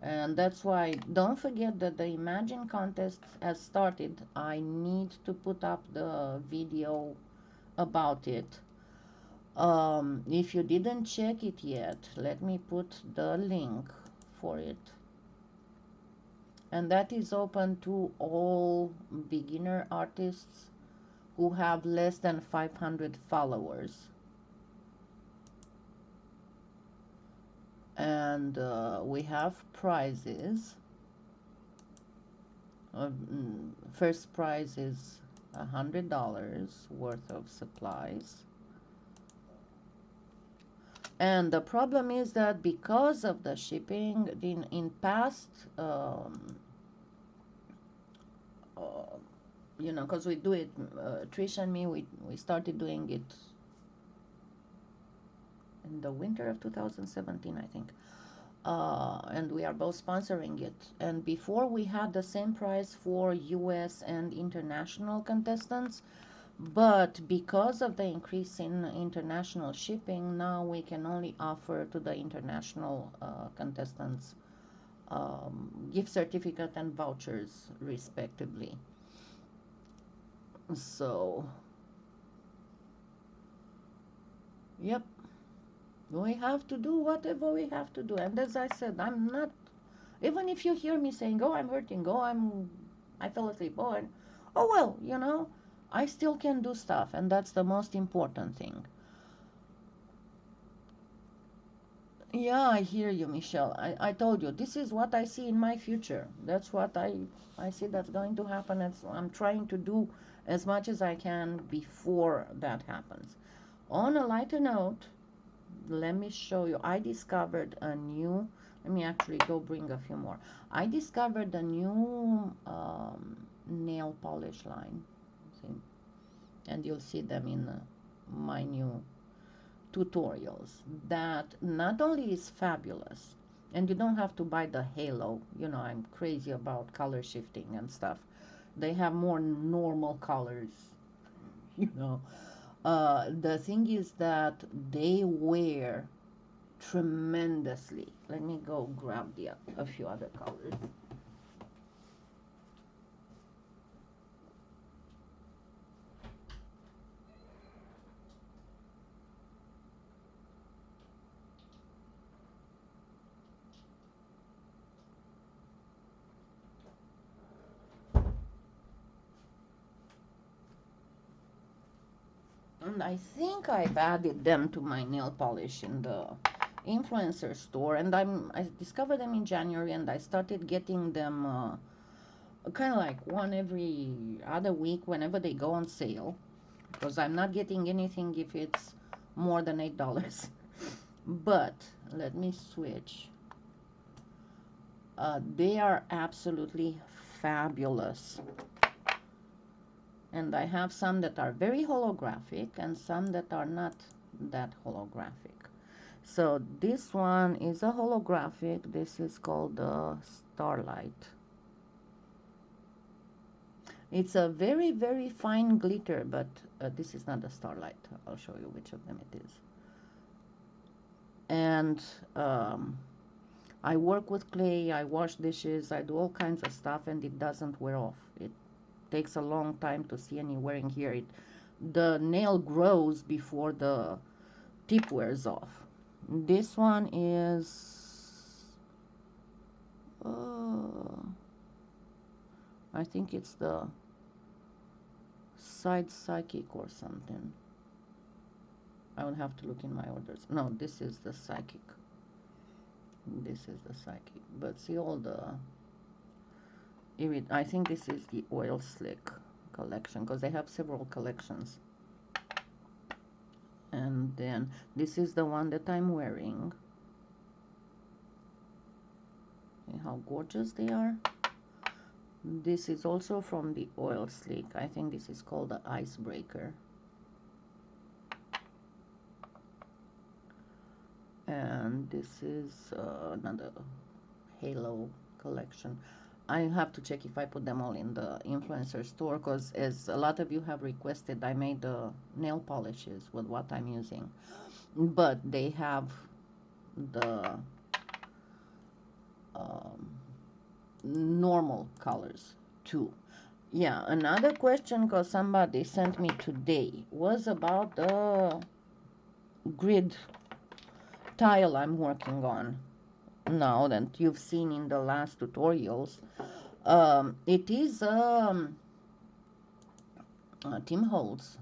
And that's why don't forget that the Imagine contest has started. I need to put up the video about it. If you didn't check it yet, let me put the link for it. And that is open to all beginner artists who have less than 500 followers. And we have prizes. First prize is $100 worth of supplies. And the problem is that because of the shipping, in past, uh, you know, because we do it, Trish and me, we started doing it in the winter of 2017, I think. And we are both sponsoring it. And before we had the same price for US and international contestants, but because of the increase in international shipping, now we can only offer to the international contestants gift certificate and vouchers respectively. So, yep, we have to do whatever we have to do. And as I said, I'm not, even if you hear me saying, oh, I'm hurting, oh, I fell asleep, oh, well, you know, I still can do stuff. And that's the most important thing. Yeah, I hear you, Michelle. I told you, this is what I see in my future. That's what I see that's going to happen. I'm trying to do as much as I can before that happens. On a lighter note, let me show you. I discovered a new, let me actually go bring a few more. I discovered a new nail polish line. See? And you'll see them in my new tutorials that not only is fabulous, and you don't have to buy the halo. You know, I'm crazy about color shifting and stuff. They have more normal colors, you know. The thing is that they wear tremendously. Let me go grab a few other colors. And I think I've added them to my nail polish in the influencer store, and I discovered them in January, and I started getting them kind of like one every other week whenever they go on sale, because I'm not getting anything if it's more than $8. But let me switch. They are absolutely fabulous. And I have some that are very holographic and some that are not that holographic. So this one is a holographic. This is called the Starlight. It's a very, very fine glitter, but this is not the Starlight. I'll show you which of them it is. And I work with clay, I wash dishes, I do all kinds of stuff, and it doesn't wear off. It takes a long time to see any wearing here. The nail grows before the tip wears off. This one is, I think it's the Side Psychic or something. I would have to look in my orders. No, this is the Psychic. This is the Psychic. But see all the, I think this is the Oil Slick collection, because they have several collections. And then this is the one that I'm wearing. See how gorgeous they are. This is also from the Oil Slick. I think this is called the Icebreaker. And this is another Halo collection. I have to check if I put them all in the influencer store, because as a lot of you have requested, I made nail polishes with what I'm using, but they have the um, normal colors too. Yeah, another question, because somebody sent me today, was about the grid tile I'm working on now that you've seen in the last tutorials. It is Tim Holtz,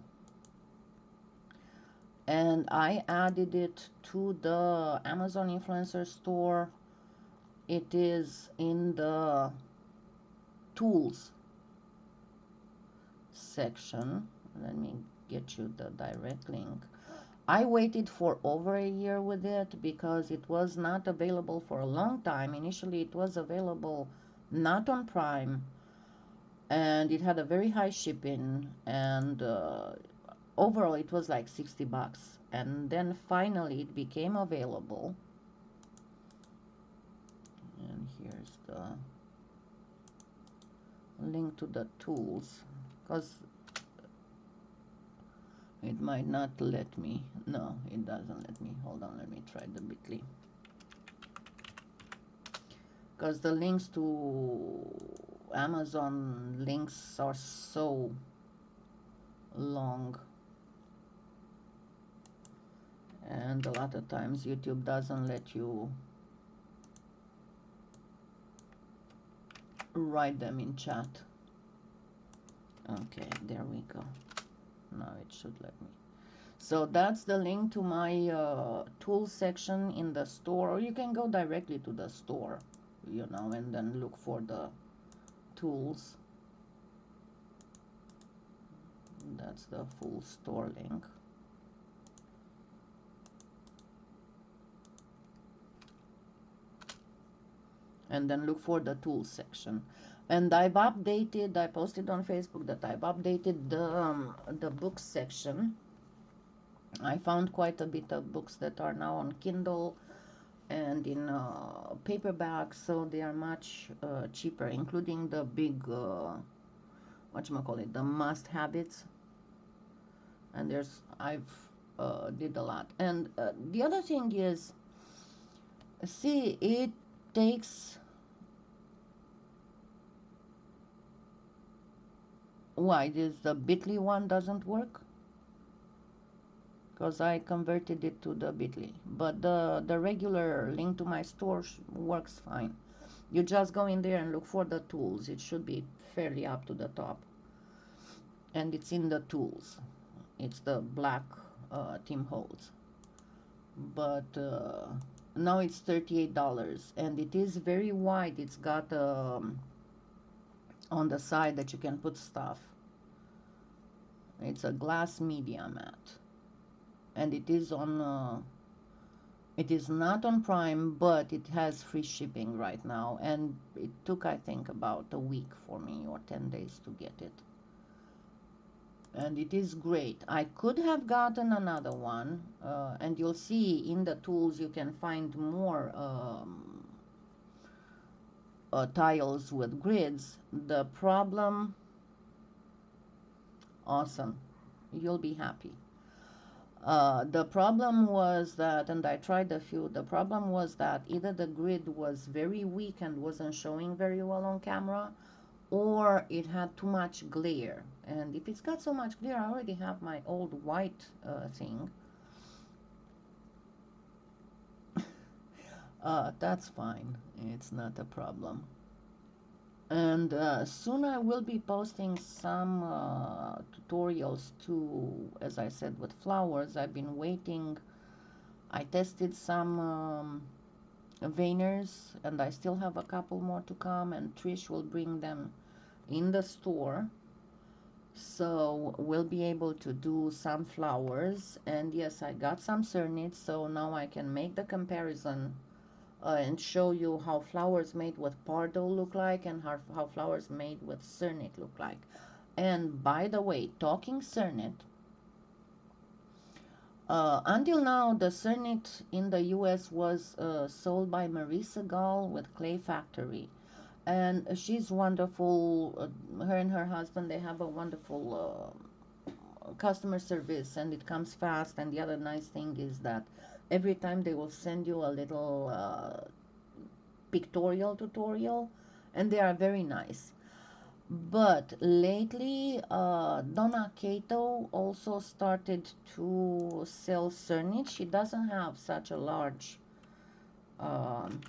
and I added it to the Amazon influencer store. It is in the tools section. Let me get you the direct link. I waited for over a year with it because it was not available for a long time. Initially, it was available not on Prime, and it had a very high shipping, and overall it was like 60 bucks. And then finally it became available. And here's the link to the tools, because it might not let me. No, it doesn't let me. Hold on, let me try the bit.ly, because the links to Amazon links are so long, and a lot of times YouTube doesn't let you write them in chat. Okay, there we go. Now it should let me. So that's the link to my tools section in the store, or you can go directly to the store, you know, and then look for the tools. That's the full store link. And then look for the tools section. And I've updated, I posted on Facebook that I've updated the books section. I found quite a bit of books that are now on Kindle and in paperback, so they are much cheaper, including the big whatchamacallit, the must habits. And there's, I've did a lot. And the other thing is, see, it takes, why this the bit.ly one doesn't work? Because I converted it to the bit.ly, but the regular link to my store works fine. You just go in there and look for the tools. It should be fairly up to the top, and it's in the tools. It's the black Tim Holtz, but now it's $38, and it is very wide. It's got on the side that you can put stuff. It's a glass media mat, and it is on it is not on Prime, but it has free shipping right now, and it took, I think, about a week for me, or 10 days to get it. And it is great. I could have gotten another one, and you'll see in the tools you can find more tiles with grids. The problem, awesome, you'll be happy. The problem was that, and I tried a few, the problem was that either the grid was very weak and wasn't showing very well on camera, or it had too much glare. And if it's got so much glare, I already have my old white thing. That's fine. It's not a problem. And soon I will be posting some tutorials too, as I said, with flowers. I've been waiting. I tested some veiners, and I still have a couple more to come, and Trish will bring them in the store. So we'll be able to do some flowers. And yes, I got some cernits, so now I can make the comparison and show you how flowers made with Pardo look like, and how flowers made with cernit look like. And by the way, talking cernit, until now the cernit in the US was sold by Marie Segal with Clay Factory, and she's wonderful. Her and her husband, they have a wonderful customer service, and it comes fast. And the other nice thing is that every time they will send you a little pictorial tutorial, and they are very nice. But lately, Donna Cato also started to sell Cernit. She doesn't have such a large um,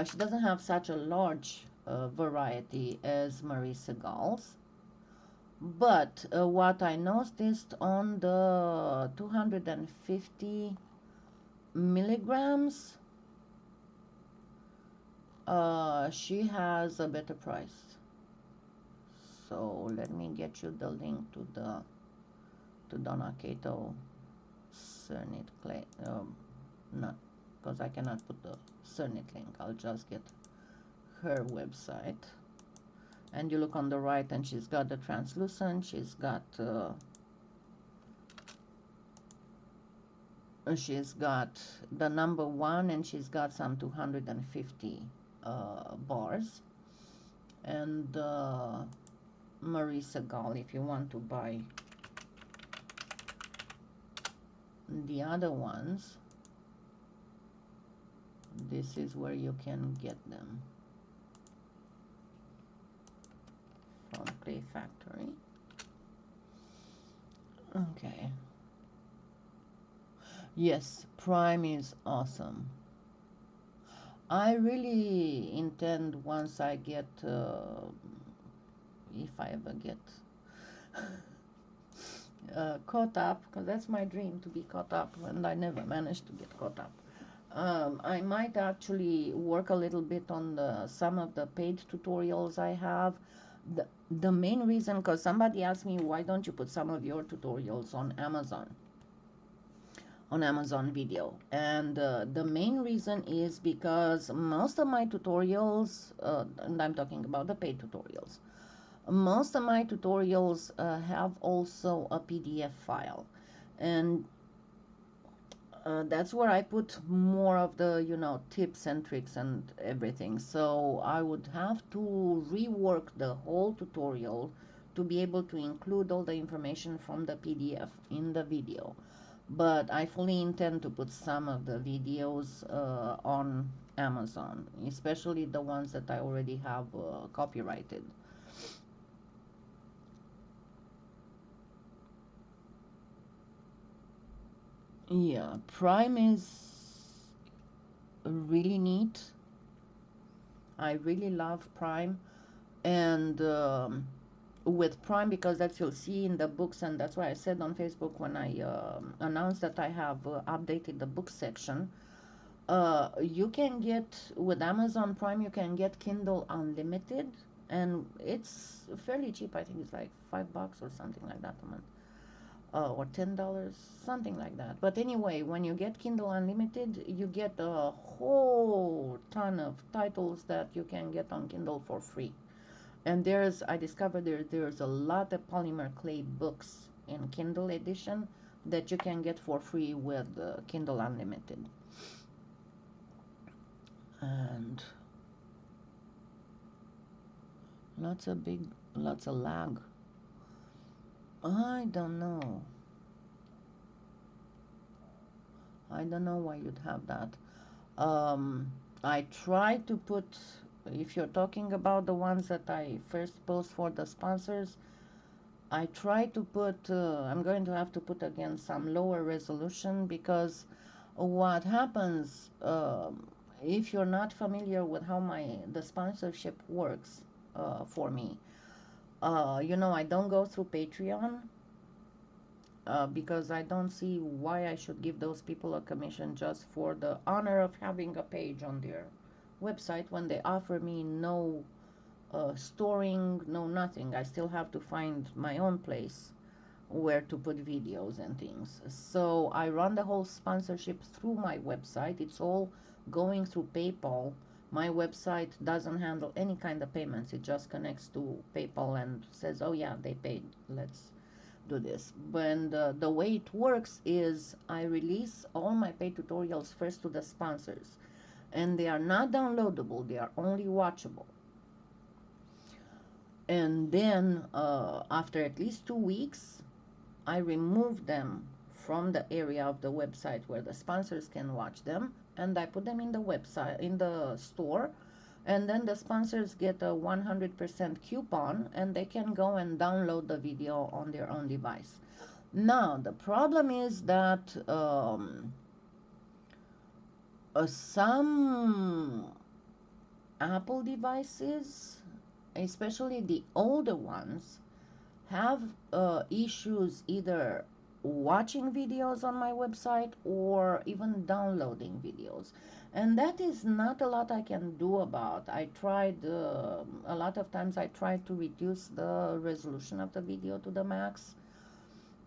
she doesn't have such a large variety as Marie Segal's. But what I noticed on the 250 milligrams, she has a better price. So let me get you the link to the Donna Cato Cernit clay. Not because I cannot put the Cernit link. I'll just get her website. And you look on the right, and she's got the translucent. She's got the number 1, and she's got some 250 bars. And Marie Segal, if you want to buy the other ones, this is where you can get them, from Clay Factory. Okay. Yes, Prime is awesome. I really intend, once I get, if I ever get caught up, because that's my dream, to be caught up, and I never managed to get caught up. I might actually work a little bit on some of the paid tutorials I have. The main reason, because somebody asked me, why don't you put some of your tutorials on Amazon Video? And the main reason is because most of my tutorials, and I'm talking about the paid tutorials, most of my tutorials have also a PDF file, and that's where I put more of the, tips and tricks and everything. So I would have to rework the whole tutorial to be able to include all the information from the PDF in the video. But I fully intend to put some of the videos on Amazon, especially the ones that I already have copyrighted. Yeah, Prime is really neat. I really love Prime. And with Prime, because that you'll see in the books, and that's why I said on Facebook when I announced that I have updated the book section, you can get, with Amazon Prime, you can get Kindle Unlimited, and it's fairly cheap. I think it's like $5 or something like that a month. Or $10, something like that. But anyway, when you get Kindle Unlimited, you get a whole ton of titles that you can get on Kindle for free. And I discovered there's a lot of polymer clay books in Kindle edition that you can get for free with Kindle Unlimited. And lots of lag. I don't know. I don't know why you'd have that. I try to put, if you're talking about the ones that I first post for the sponsors, I try to put, I'm going to have to put again some lower resolution, because what happens, if you're not familiar with how the sponsorship works for me, I don't go through Patreon, because I don't see why I should give those people a commission just for the honor of having a page on their website, when they offer me no storing, no nothing. I still have to find my own place where to put videos and things. So I run the whole sponsorship through my website. It's all going through PayPal. My website doesn't handle any kind of payments. It just connects to PayPal and says, oh yeah, they paid. Let's do this. When the way it works is I release all my paid tutorials first to the sponsors, and they are not downloadable, they are only watchable. And then after at least 2 weeks, I remove them from the area of the website where the sponsors can watch them, and I put them in the website, in the store, and then the sponsors get a 100% coupon and they can go and download the video on their own device. Now the problem is that some Apple devices, especially the older ones, have issues either watching videos on my website or even downloading videos, and that is not a lot I can do about. I tried a lot of times I tried to reduce the resolution of the video to the max,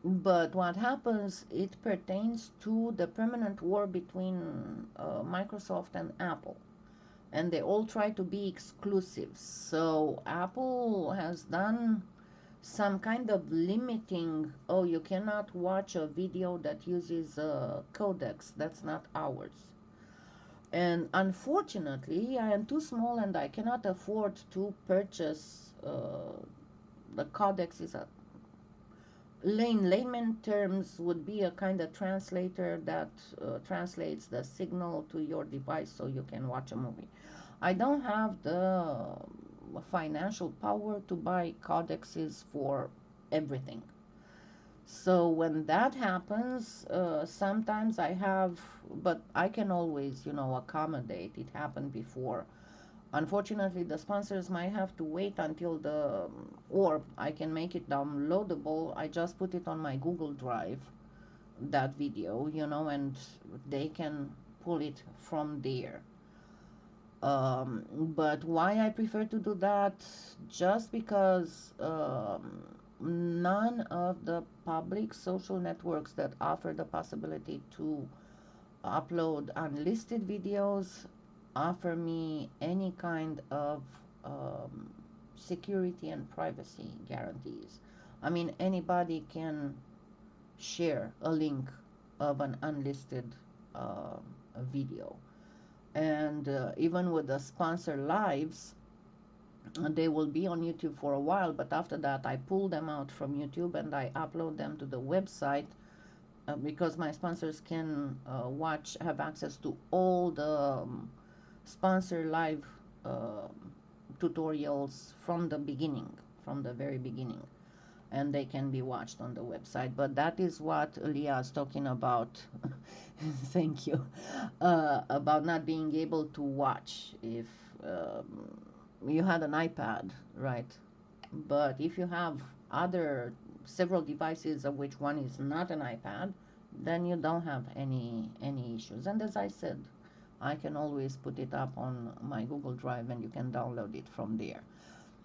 but what happens, it pertains to the permanent war between Microsoft and Apple, and they all try to be exclusive. So Apple has done some kind of limiting. Oh, you cannot watch a video that uses a codecs that's not ours. And unfortunately, I am too small and I cannot afford to purchase the codecs. Is a layman terms would be a kind of translator that translates the signal to your device so you can watch a movie. I don't have the financial power to buy codexes for everything. So when that happens, sometimes I have, but I can always, accommodate. It happened before. Unfortunately, the sponsors might have to wait until or I can make it downloadable. I just put it on my Google Drive, that video, and they can pull it from there. But why I prefer to do that? Just because none of the public social networks that offer the possibility to upload unlisted videos offer me any kind of security and privacy guarantees. I mean, anybody can share a link of an unlisted uh, video. And even with the sponsor lives, they will be on YouTube for a while, but after that I pull them out from YouTube and I upload them to the website, because my sponsors can have access to all the sponsor live uh, tutorials from the beginning, from the very beginning, and they can be watched on the website. But that is what Leah is talking about. Thank you. About not being able to watch if you had an iPad, right? But if you have other several devices of which one is not an iPad, then you don't have any issues. And as I said, I can always put it up on my Google Drive and you can download it from there.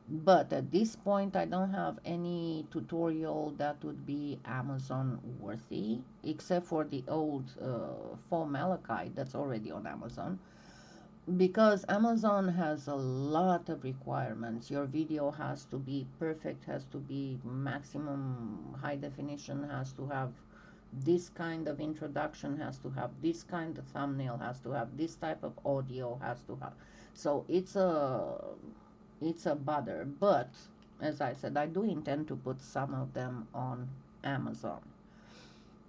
But at this point, I don't have any tutorial that would be Amazon worthy, except for the old foam malachite that's already on Amazon. Because Amazon has a lot of requirements. Your video has to be perfect, has to be maximum high definition, has to have this kind of introduction, has to have this kind of thumbnail, has to have this type of audio, has to have. So it's a bother. But as I said, I do intend to put some of them on Amazon.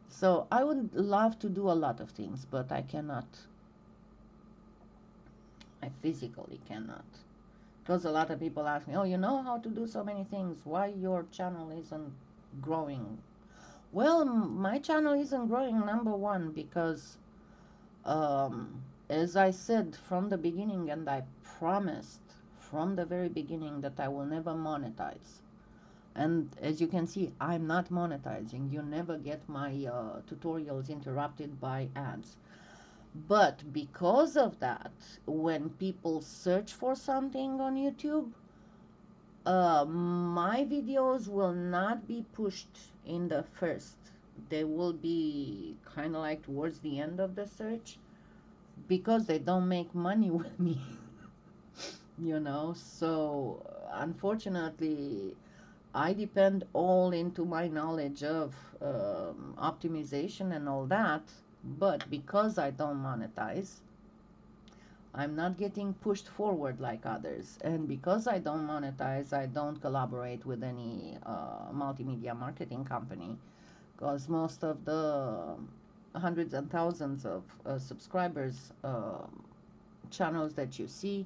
So I would love to do a lot of things, but I cannot. I physically cannot. Because a lot of people ask me, oh, you know how to do so many things. Why your channel isn't growing? Well, my channel isn't growing, number one, because as I said from the beginning, and I promised from the very beginning that I will never monetize. And as you can see, I'm not monetizing. You never get my tutorials interrupted by ads. But because of that, when people search for something on YouTube, my videos will not be pushed in the first. They will be kind of like towards the end of the search, because they don't make money with me. So unfortunately, I depend all into my knowledge of optimization and all that, but because I don't monetize, I'm not getting pushed forward like others. And because I don't monetize, I don't collaborate with any multimedia marketing company, because most of the hundreds and thousands of subscribers channels that you see,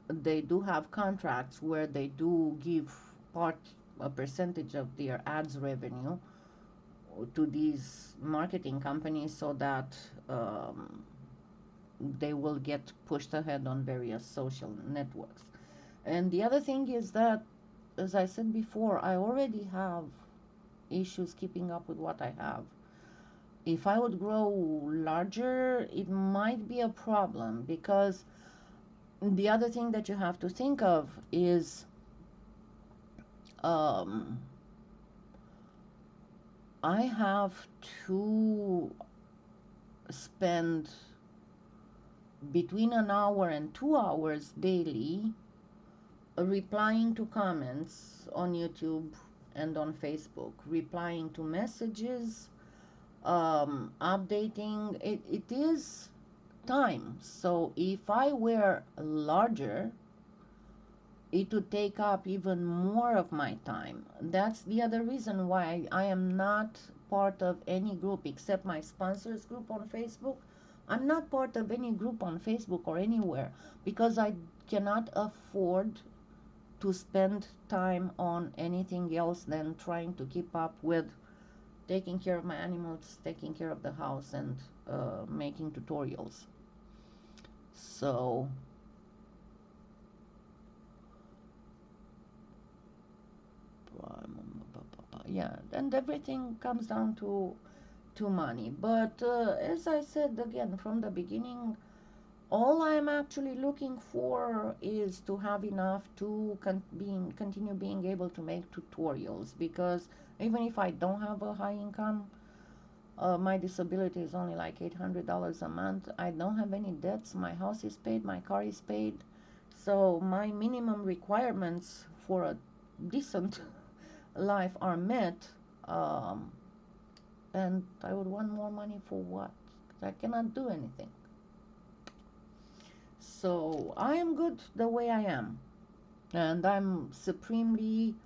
they do have contracts where they do give part a percentage of their ads revenue to these marketing companies so that they will get pushed ahead on various social networks. And the other thing is that, as I said before, I already have issues keeping up with what I have. If I would grow larger, it might be a problem, because the other thing that you have to think of is um, I have to spend between an hour and 2 hours daily replying to comments on YouTube and on Facebook, replying to messages, updating. It is time. So if I were larger, it would take up even more of my time. That's the other reason why I am not part of any group except my sponsors group on Facebook. I'm not part of any group on Facebook or anywhere, because I cannot afford to spend time on anything else than trying to keep up with taking care of my animals, taking care of the house, and making tutorials. So yeah, and everything comes down to money. But as I said again from the beginning, all I'm actually looking for is to have enough to continue being able to make tutorials, because even if I don't have a high income, my disability is only like $800 a month. I don't have any debts. My house is paid. My car is paid. So my minimum requirements for a decent life are met. Um, and I would want more money for what? 'Cause I cannot do anything. So I am good the way I am. And I'm supremely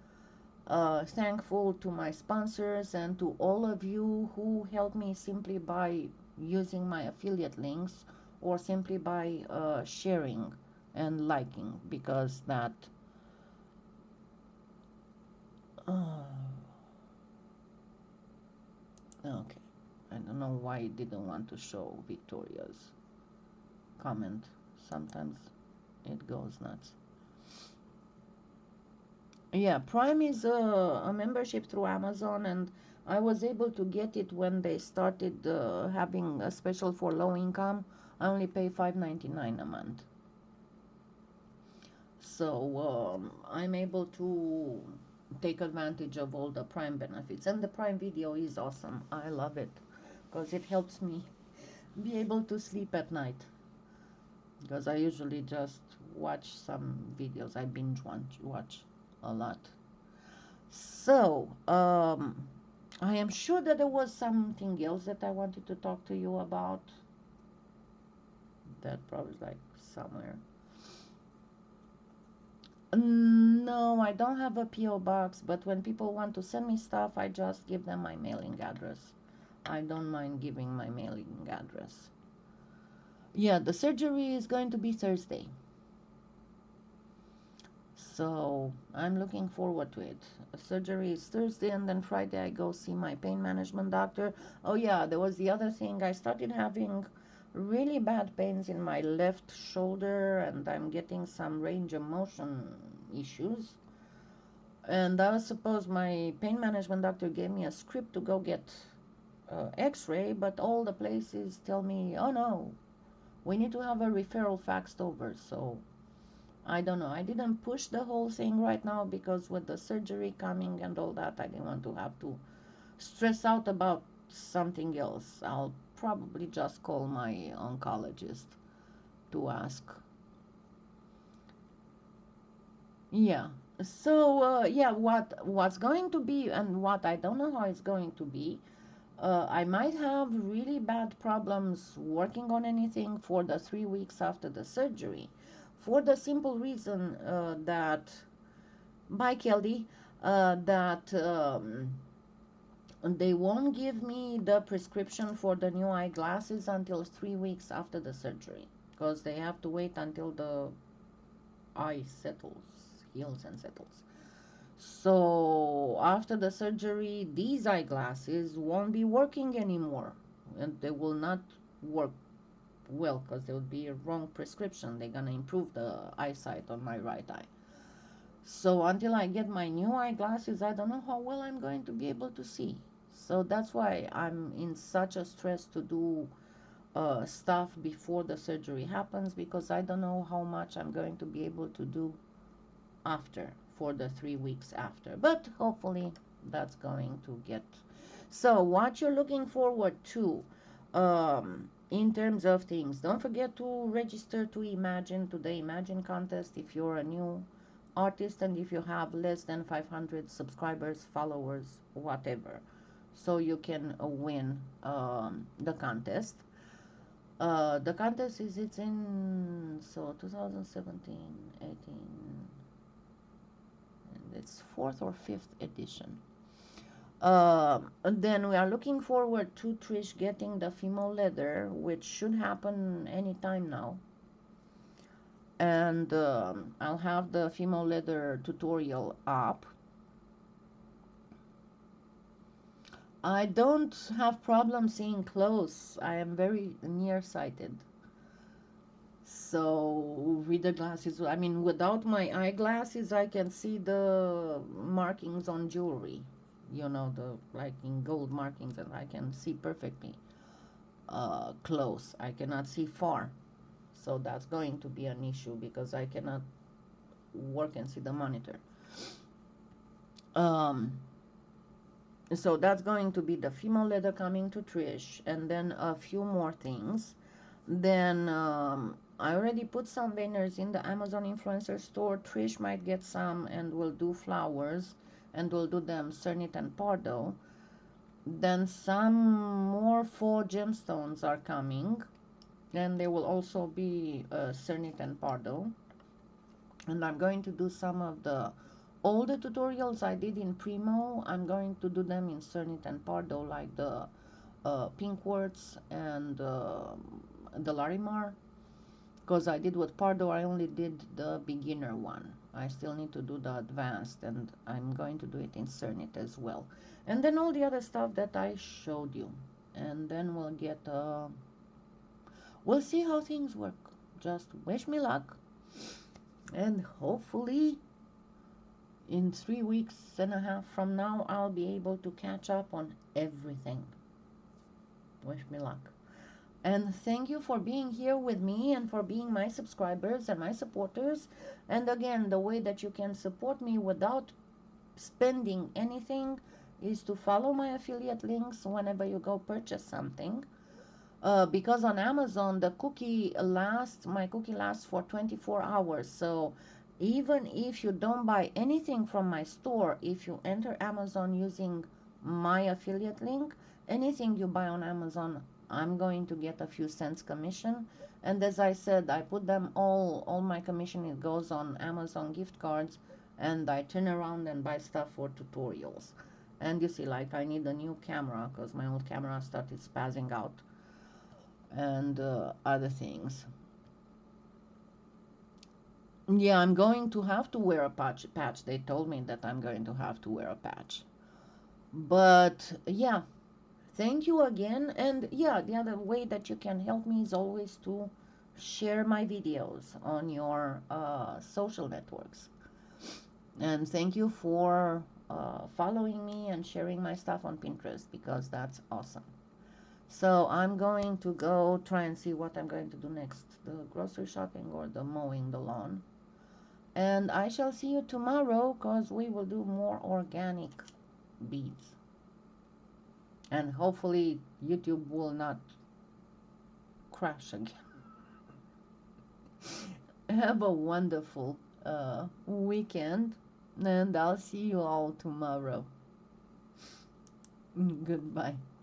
thankful to my sponsors and to all of you who help me simply by using my affiliate links, or simply by sharing and liking, because that uh, okay, I don't know why it didn't want to show Victoria's comment. Sometimes it goes nuts. Yeah, Prime is a membership through Amazon, and I was able to get it when they started having a special for low income. I only pay $5.99 a month. So I'm able to take advantage of all the Prime benefits. And the Prime Video is awesome. I love it because it helps me be able to sleep at night. Because I usually just watch some videos. I binge watch a lot. So, I am sure that there was something else that I wanted to talk to you about. That probably is like somewhere. No, I don't have a PO box, but when people want to send me stuff, I just give them my mailing address. I don't mind giving my mailing address. Yeah, the surgery is going to be Thursday. So I'm looking forward to it. Surgery is Thursday, and then Friday I go see my pain management doctor. Oh yeah, there was the other thing. I started having really bad pains in my left shoulder, and I'm getting some range of motion issues. And I was supposed, my pain management doctor gave me a script to go get x-ray, but all the places tell me, oh no, we need to have a referral faxed over. So I don't know. I didn't push the whole thing right now, because with the surgery coming and all that, I didn't want to have to stress out about something else. I'll probably just call my oncologist to ask. Yeah. So yeah, what's going to be and what I don't know how it's going to be. I might have really bad problems working on anything for the 3 weeks after the surgery, for the simple reason that, by Kelly, that they won't give me the prescription for the new eyeglasses until 3 weeks after the surgery, because they have to wait until the eye settles, heals and settles. So after the surgery, these eyeglasses won't be working anymore, and they will not work well because there will be a wrong prescription. They're gonna improve the eyesight on my right eye. So until I get my new eyeglasses, I don't know how well I'm going to be able to see. So that's why I'm in such a stress to do stuff before the surgery happens, because I don't know how much I'm going to be able to do after, for the 3 weeks after. But hopefully that's going to get. So what you're looking forward to in terms of things, don't forget to register to the Imagine contest if you're a new artist and if you have less than 500 subscribers, followers, whatever, so you can win the contest. The contest is, it's in, so 2017, 18, and it's fourth or fifth edition. And then we are looking forward to Trish getting the Fimo leather, which should happen anytime now. And I'll have the Fimo leather tutorial up. I don't have problem seeing close. I am very nearsighted. So with the glasses, I mean, without my eyeglasses, I can see the markings on jewelry. You know, the like in gold markings, and I can see perfectly close. I cannot see far. So that's going to be an issue because I cannot work and see the monitor. Um, so that's going to be the female leather coming to Trish, and then a few more things. Then I already put some banners in the Amazon influencer store. Trish might get some, and we'll do flowers, and we'll do them Cernit and Pardo. Then some more faux gemstones are coming, and they will also be Cernit and Pardo. And I'm going to do some of the older tutorials I did in Premo. I'm going to do them in Cernit and Pardo, like the pink quartz and the Larimar. Because I did with Pardo, I only did the beginner one. I still need to do the advanced, and I'm going to do it in Cernit as well. And then all the other stuff that I showed you. And then we'll get, we'll see how things work. Just wish me luck. And hopefully in 3 weeks and a half from now, I'll be able to catch up on everything. Wish me luck. And thank you for being here with me and for being my subscribers and my supporters. And again, the way that you can support me without spending anything is to follow my affiliate links whenever you go purchase something. Because on Amazon, my cookie lasts for 24 hours. So even if you don't buy anything from my store, if you enter Amazon using my affiliate link, anything you buy on Amazon, I'm going to get a few cents commission. And as I said, I put them all my commission, it goes on Amazon gift cards, and I turn around and buy stuff for tutorials. And you see, like, I need a new camera because my old camera started spazzing out, and other things. Yeah, I'm going to have to wear a patch. They told me that I'm going to have to wear a patch. But yeah, thank you again. And yeah, the other way that you can help me is always to share my videos on your social networks. And thank you for following me and sharing my stuff on Pinterest, because that's awesome. So I'm going to go try and see what I'm going to do next, the grocery shopping or the mowing the lawn. And I shall see you tomorrow, because we will do more organic beads. And hopefully YouTube will not crash again. Have a wonderful weekend. And I'll see you all tomorrow. Goodbye.